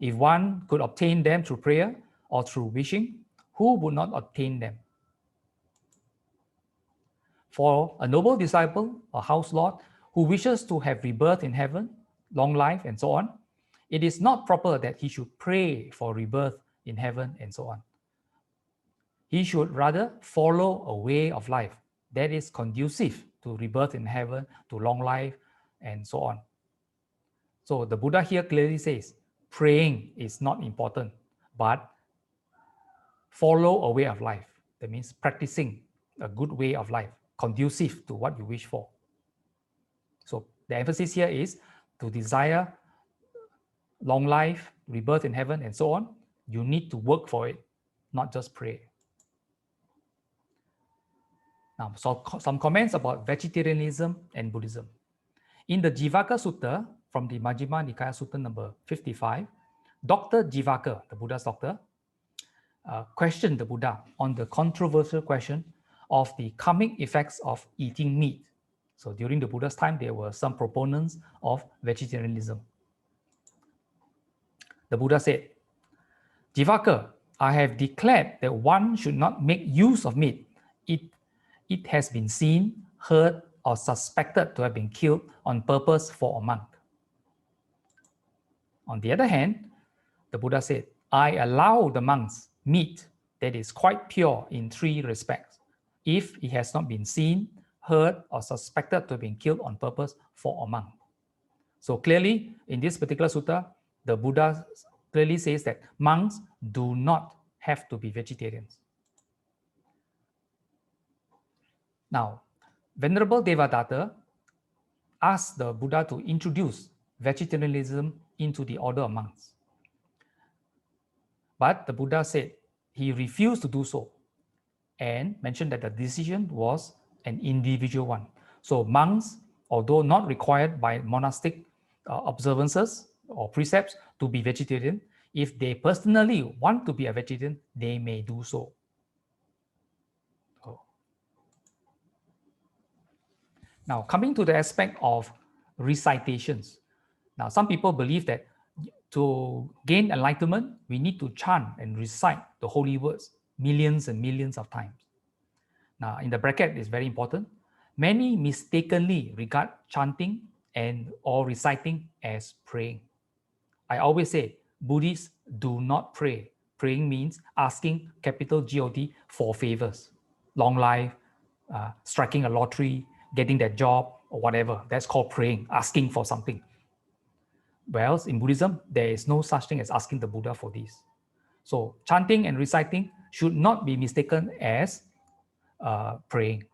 If one could obtain them through prayer or through wishing, who would not obtain them? For a noble disciple, a house lord, who wishes to have rebirth in heaven, long life, and so on, it is not proper that he should pray for rebirth in heaven and so on. He should rather follow a way of life that is conducive to rebirth in heaven, to long life, and so on. So the Buddha here clearly says, praying is not important, but follow a way of life. That means practicing a good way of life, conducive to what you wish for. So the emphasis here is to desire long life, rebirth in heaven, and so on. You need to work for it, not just pray. Now, so some comments about vegetarianism and Buddhism. In the Jivaka Sutta, from the Majjhima Nikaya Sutta number 55, Dr. Jivaka, the Buddha's doctor, questioned the Buddha on the controversial question of the karmic effects of eating meat. So during the Buddha's time, there were some proponents of vegetarianism. The Buddha said, Jivaka, I have declared that one should not make use of meat. It has been seen, heard, or suspected to have been killed on purpose for a monk. On the other hand, the Buddha said, I allow the monks meat that is quite pure in three respects, if it has not been seen, heard, or suspected to have been killed on purpose for a monk. So clearly, in this particular sutta, the Buddha clearly says that monks do not have to be vegetarians. Now, Venerable Devadatta asked the Buddha to introduce vegetarianism into the order of monks. But the Buddha said he refused to do so and mentioned that the decision was an individual one. So monks, although not required by monastic observances or precepts to be vegetarian, if they personally want to be a vegetarian, they may do so. Now, coming to the aspect of recitations. Now, some people believe that to gain enlightenment, we need to chant and recite the holy words millions and millions of times. Now, in the bracket, it's very important. Many mistakenly regard chanting and or reciting as praying. I always say, Buddhists do not pray. Praying means asking capital God for favors, long life, striking a lottery, getting that job, or whatever. That's called praying, asking for something. Whereas in Buddhism, there is no such thing as asking the Buddha for this. So chanting and reciting should not be mistaken as praying.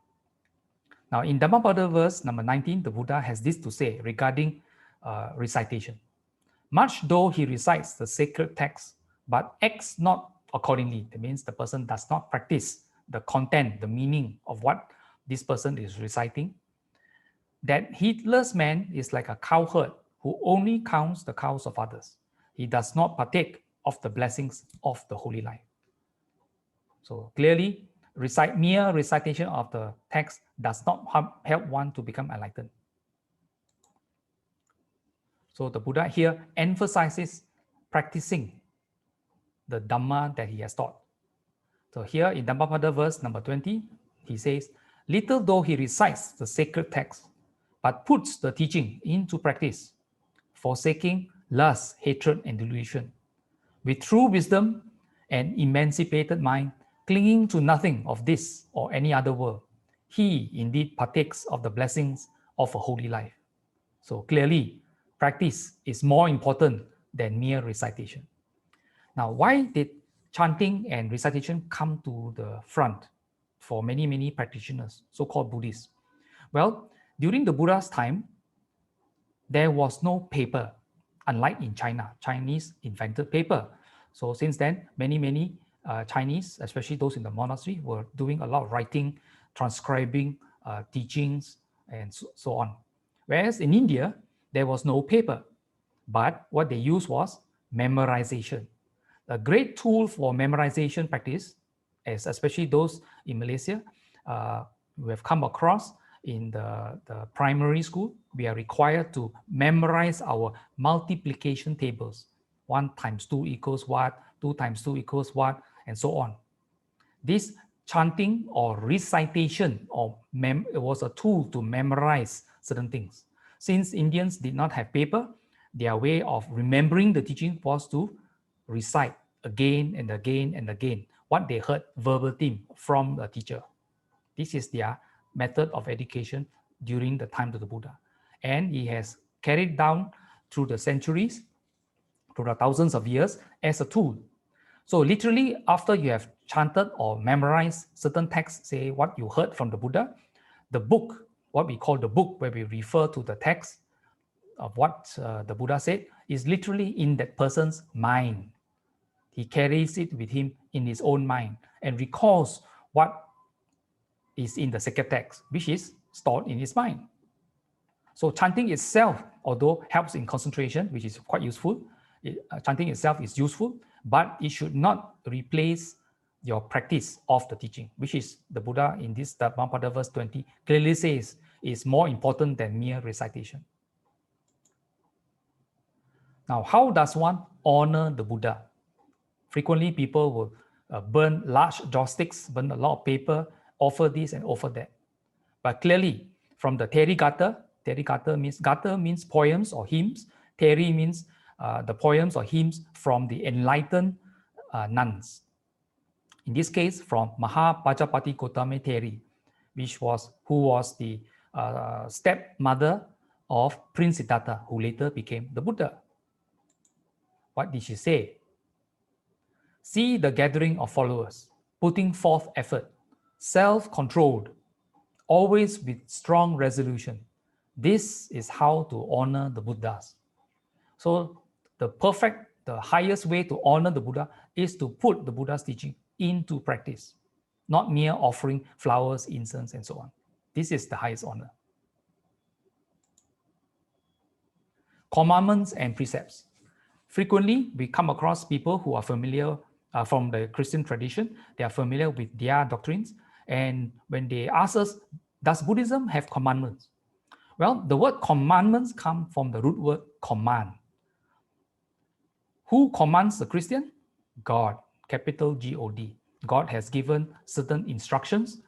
Now in Dhammapada verse number 19, the Buddha has this to say regarding recitation. Much though he recites the sacred text, but acts not accordingly. That means the person does not practice the content, the meaning of what this person is reciting. That heedless man is like a cowherd who only counts the cows of others. He does not partake of the blessings of the holy life. So clearly, mere recitation of the text does not help one to become enlightened. So the Buddha here emphasizes practicing the Dhamma that he has taught. So here in Dhammapada verse number 20, he says, little though he recites the sacred text, but puts the teaching into practice, forsaking lust, hatred, and delusion. With true wisdom and emancipated mind, clinging to nothing of this or any other world, he indeed partakes of the blessings of a holy life. So clearly, practice is more important than mere recitation. Now, why did chanting and recitation come to the front for many, many practitioners, so-called Buddhists? Well, during the Buddha's time, there was no paper. Unlike in China, Chinese invented paper. So since then, many Chinese, especially those in the monastery, were doing a lot of writing, transcribing teachings, and so on. Whereas in India, there was no paper, but what they used was memorization. A great tool for memorization practice, especially those in Malaysia, we have come across in the primary school, we are required to memorize our multiplication tables. 1 times 2 equals what, 2 times 2 equals what, and so on. This chanting or recitation it was a tool to memorize certain things. Since Indians did not have paper, their way of remembering the teaching was to recite again and again and again what they heard verbatim from the teacher. This is their method of education during the time of the Buddha. And he has carried down through the centuries, through the thousands of years as a tool. So literally, after you have chanted or memorized certain texts, say what you heard from the Buddha, the book, what we call the book, where we refer to the text of what the Buddha said, is literally in that person's mind. He carries it with him in his own mind and recalls what is in the sacred text, which is stored in his mind. So chanting itself, although helps in concentration, which is quite useful, chanting itself is useful, but it should not replace your practice of the teaching, which is the Buddha in this Dhammapada verse 20 clearly says is more important than mere recitation. Now, how does one honor the Buddha? Frequently, people will burn large joss sticks, burn a lot of paper, offer this and offer that. But clearly, from the Gata means poems or hymns. Teri means the poems or hymns from the enlightened nuns. In this case, from Mahapajapati Gotami Theri, who was the stepmother of Prince Siddhartha, who later became the Buddha. What did she say? See the gathering of followers, putting forth effort, self-controlled, always with strong resolution. This is how to honor the Buddhas. So the highest way to honor the Buddha is to put the Buddha's teaching into practice, not mere offering flowers, incense, and so on. This is the highest honor. Commandments and precepts. Frequently, we come across people who are familiar from the Christian tradition. They are familiar with their doctrines. And when they ask us, does Buddhism have commandments? Well, the word commandments come from the root word command. Who commands the Christian? God, capital G-O-D. God has given certain instructions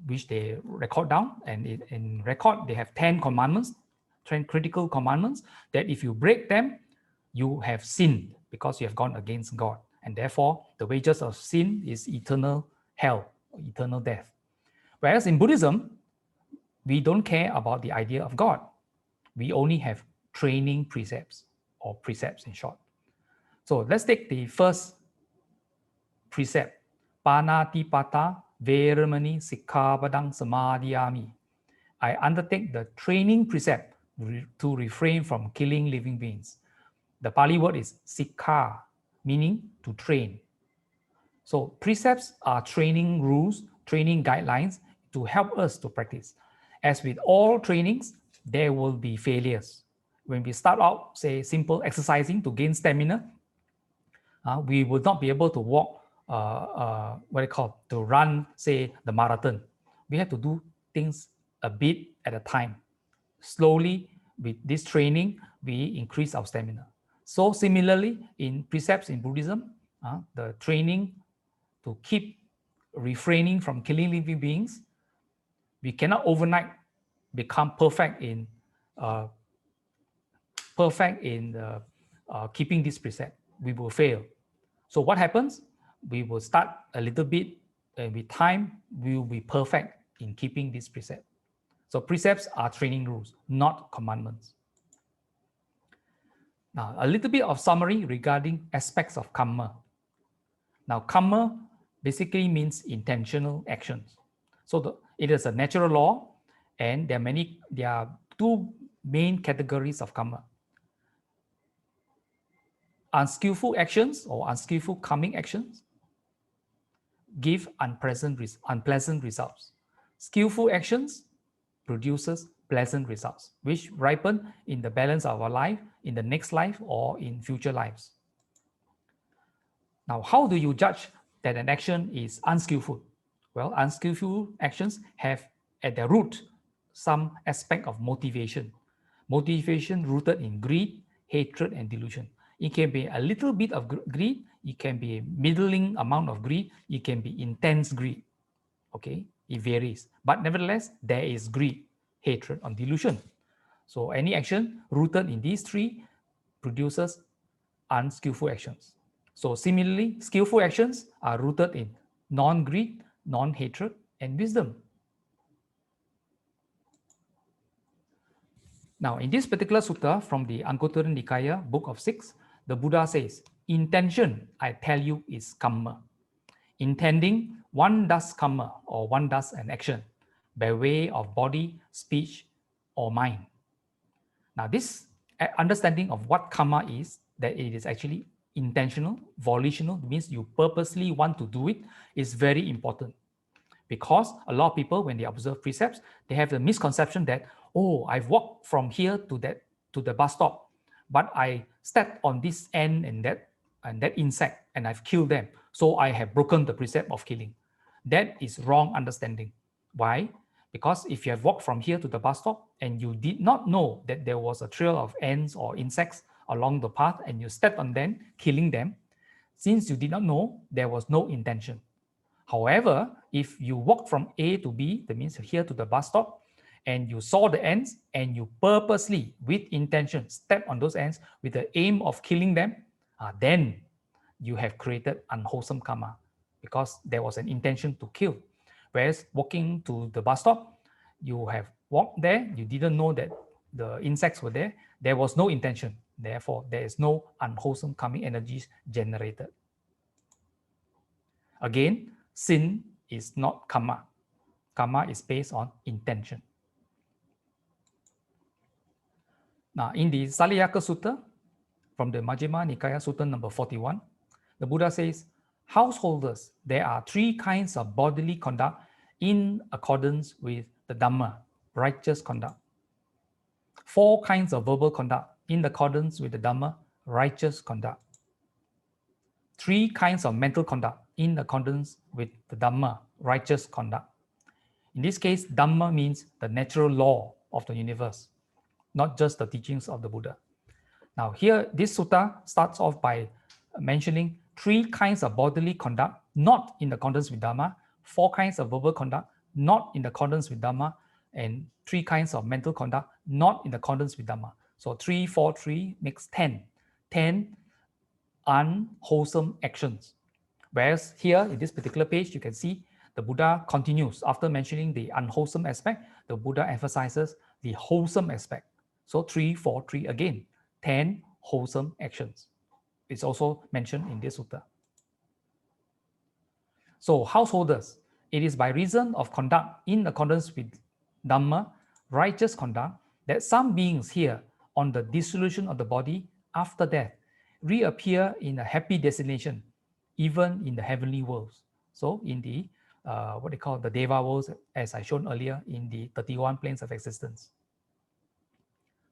which they record down, and in record they have 10 commandments, 10 critical commandments, that if you break them, you have sinned because you have gone against God. And therefore, the wages of sin is eternal hell, eternal death. Whereas in Buddhism, we don't care about the idea of God. We only have training precepts, or precepts in short. So let's take the first precept. Panatipata Veramani Sikkhapadang Samadhiyami. I undertake the training precept to refrain from killing living beings. The Pali word is sikkha, meaning to train. So precepts are training rules, training guidelines to help us to practice. As with all trainings, there will be failures. When we start out, say, simple exercising to gain stamina, we will not be able to walk, to run, say, the marathon. We have to do things a bit at a time. Slowly, with this training, we increase our stamina. So similarly, in precepts in Buddhism, the training to keep refraining from killing living beings, we cannot overnight become perfect in keeping this precept. We will fail. So what happens? We will start a little bit, and with time, we will be perfect in keeping this precept. So precepts are training rules, not commandments. Now, a little bit of summary regarding aspects of karma. Now, karma basically means intentional actions. So it is a natural law, and there are two main categories of karma. Unskillful actions or unskillful karmic actions give unpleasant results. Skillful actions produces pleasant results, which ripen in the balance of our life, in the next life, or in future lives. Now, how do you judge that an action is unskillful? Well, unskillful actions have at their root some aspect of motivation. Motivation rooted in greed, hatred, and delusion. It can be a little bit of greed, it can be a middling amount of greed, it can be intense greed. Okay, it varies. But nevertheless, there is greed, hatred, and delusion. So any action rooted in these three produces unskillful actions. So similarly, skillful actions are rooted in non-greed, non-hatred, and wisdom. Now, in this particular sutta from the Anguttara Nikaya, Book of 6, the Buddha says, intention, I tell you, is karma. Intending, one does karma, or one does an action by way of body, speech, or mind. Now, this understanding of what karma is, that it is actually intentional, volitional, means you purposely want to do it, is very important. Because a lot of people, when they observe precepts, they have the misconception that, oh, I've walked from here to the bus stop, but I stepped on this ant and that insect, and I've killed them. So I have broken the precept of killing. That is wrong understanding. Why? Because if you have walked from here to the bus stop and you did not know that there was a trail of ants or insects along the path and you stepped on them, killing them, since you did not know, there was no intention. However, if you walk from A to B, that means here to the bus stop, and you saw the ants and you purposely, with intention, step on those ants with the aim of killing them, then you have created unwholesome karma. because there was an intention to kill. Whereas walking to the bus stop, you have walked there, you didn't know that the insects were there, there was no intention. Therefore, there is no unwholesome karmic energies generated. Again, sin is not karma. Karma is based on intention. Now, in the Saliyaka Sutta, from the Majjhima Nikaya Sutta number 41, the Buddha says, householders, there are 3 kinds of bodily conduct in accordance with the Dhamma, righteous conduct. 4 kinds of verbal conduct in accordance with the Dhamma, righteous conduct. 3 kinds of mental conduct in accordance with the Dhamma, righteous conduct. In this case, Dhamma means the natural law of the universe, not just the teachings of the Buddha. Now here, this sutta starts off by mentioning 3 kinds of bodily conduct, not in accordance with Dhamma, 4 kinds of verbal conduct, not in accordance with Dhamma, and 3 kinds of mental conduct, not in accordance with Dhamma. So 3, 4, 3 makes 10. 10 unwholesome actions. Whereas here, in this particular page, you can see the Buddha continues. After mentioning the unwholesome aspect, the Buddha emphasizes the wholesome aspect. So 3, 4, 3 again, 10 wholesome actions. It's also mentioned in this sutta. So householders, it is by reason of conduct in accordance with Dhamma, righteous conduct, that some beings here on the dissolution of the body after death reappear in a happy destination, even in the heavenly worlds. So in the, what they call the Deva worlds, as I shown earlier, in the 31 planes of existence.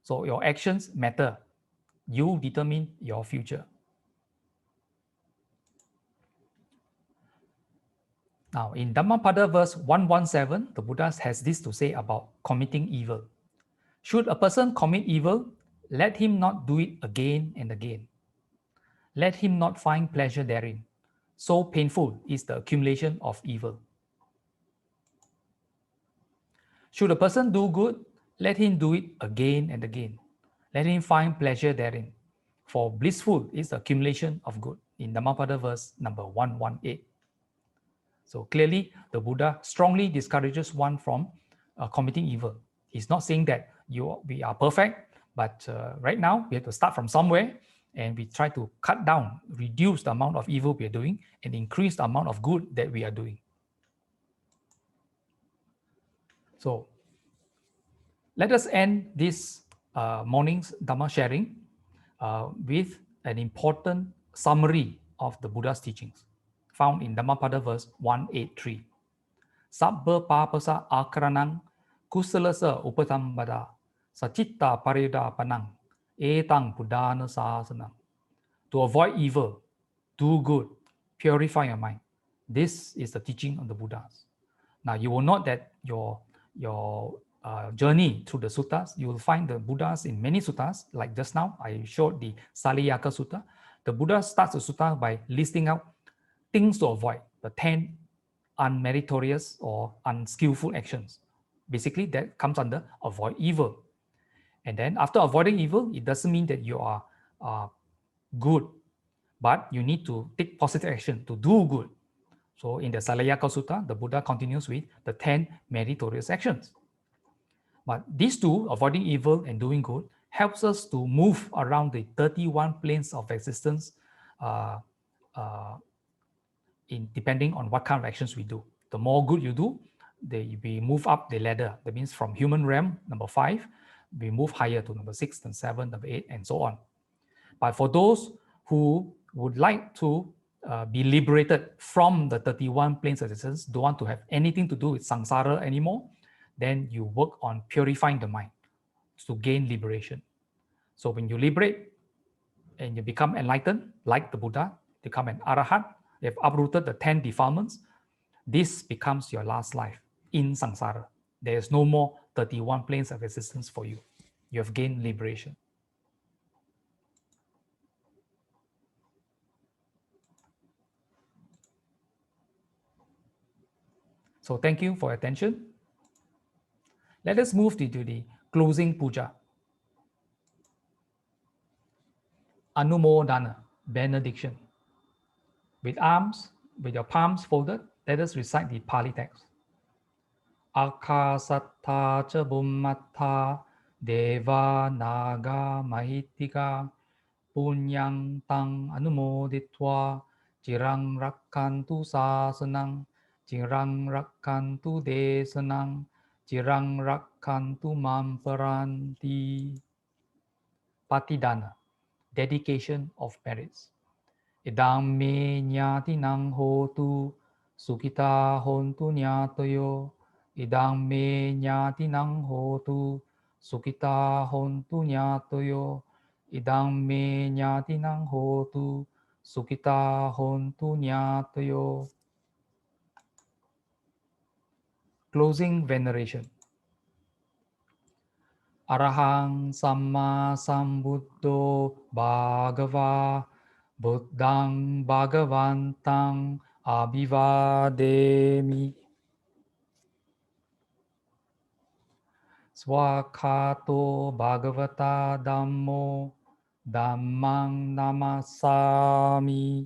So your actions matter. You determine your future. Now, in Dhammapada verse 117, the Buddha has this to say about committing evil. Should a person commit evil, let him not do it again and again. Let him not find pleasure therein. So painful is the accumulation of evil. Should a person do good, let him do it again and again. Let him find pleasure therein. For blissful is the accumulation of good. In Dhammapada verse number 118. So clearly, the Buddha strongly discourages one from committing evil. He's not saying that we are perfect, but right now we have to start from somewhere, and we try to cut down, reduce the amount of evil we are doing, and increase the amount of good that we are doing. So let us end this morning's Dhamma sharing with an important summary of the Buddha's teachings, found in Dhammapada verse 183. Sabba papasa akranang kusalasa upatambada sachitta parida panang etang buddhana sasanam. To avoid evil, do good, purify your mind. This is the teaching of the Buddhas. Now you will note that your journey through the suttas, you will find the Buddhas in many suttas. Like just now, I showed the Saliyaka Sutta. The Buddha starts the sutta by listing out things to avoid, the 10 unmeritorious or unskillful actions. Basically, that comes under avoid evil. And then after avoiding evil, it doesn't mean that you are good, but you need to take positive action to do good. So in the Saliyaka Sutta, the Buddha continues with the 10 meritorious actions. But these two, avoiding evil and doing good, helps us to move around the 31 planes of existence depending on what kind of actions we do. The more good you do, we move up the ladder. That means from human realm, number 5, we move higher to number 6, then 7, number 8, and so on. But for those who would like to be liberated from the 31 planes of existence, don't want to have anything to do with samsara anymore, then you work on purifying the mind to gain liberation. So when you liberate and you become enlightened, like the Buddha, become an arahat, you have uprooted the 10 defilements, this becomes your last life in samsara. There is no more 31 planes of existence for you. You have gained liberation. So thank you for your attention. Let us move to the closing puja. Anumodana, benediction. With arms with your palms folded, let us recite the Pali text. Akasatta cha bummatta deva naga mahitika punyang tang anumoditva jirang rakkantu sasanang jirang rakkantu desanang jirang rakkantu mamparanti. Patidana, dedication of merits. Idam me nyati nang hotu sukita hontu nyatoyo. Idam me nyati nang hotu sukita hontu nyatoyo. Idam me nyati nang hotu sukita hontu nyatoyo. Closing veneration. Arahang Samma Sambuddho Bhagava Buddhang Bhagavantang Abhivademi. Swakato Bhagavata Dhammo Dhammang Namasami.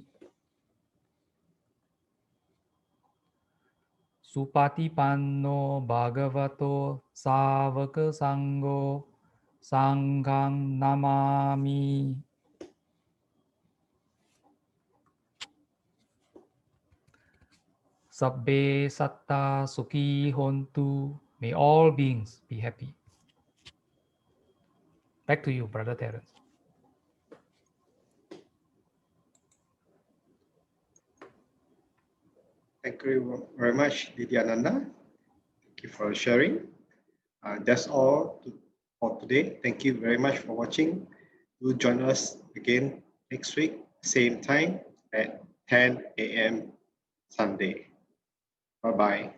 Supatipanno Bhagavato Savaka Sangho Sanghang Namami. Sabbe Satta Sukhi Hontu. May all beings be happy. Back to you, Brother Terence. Thank you very much, Didi Ananda. Thank you for sharing. That's all for today. Thank you very much for watching. Do join us again next week, same time at 10 a.m. Sunday. Bye-bye.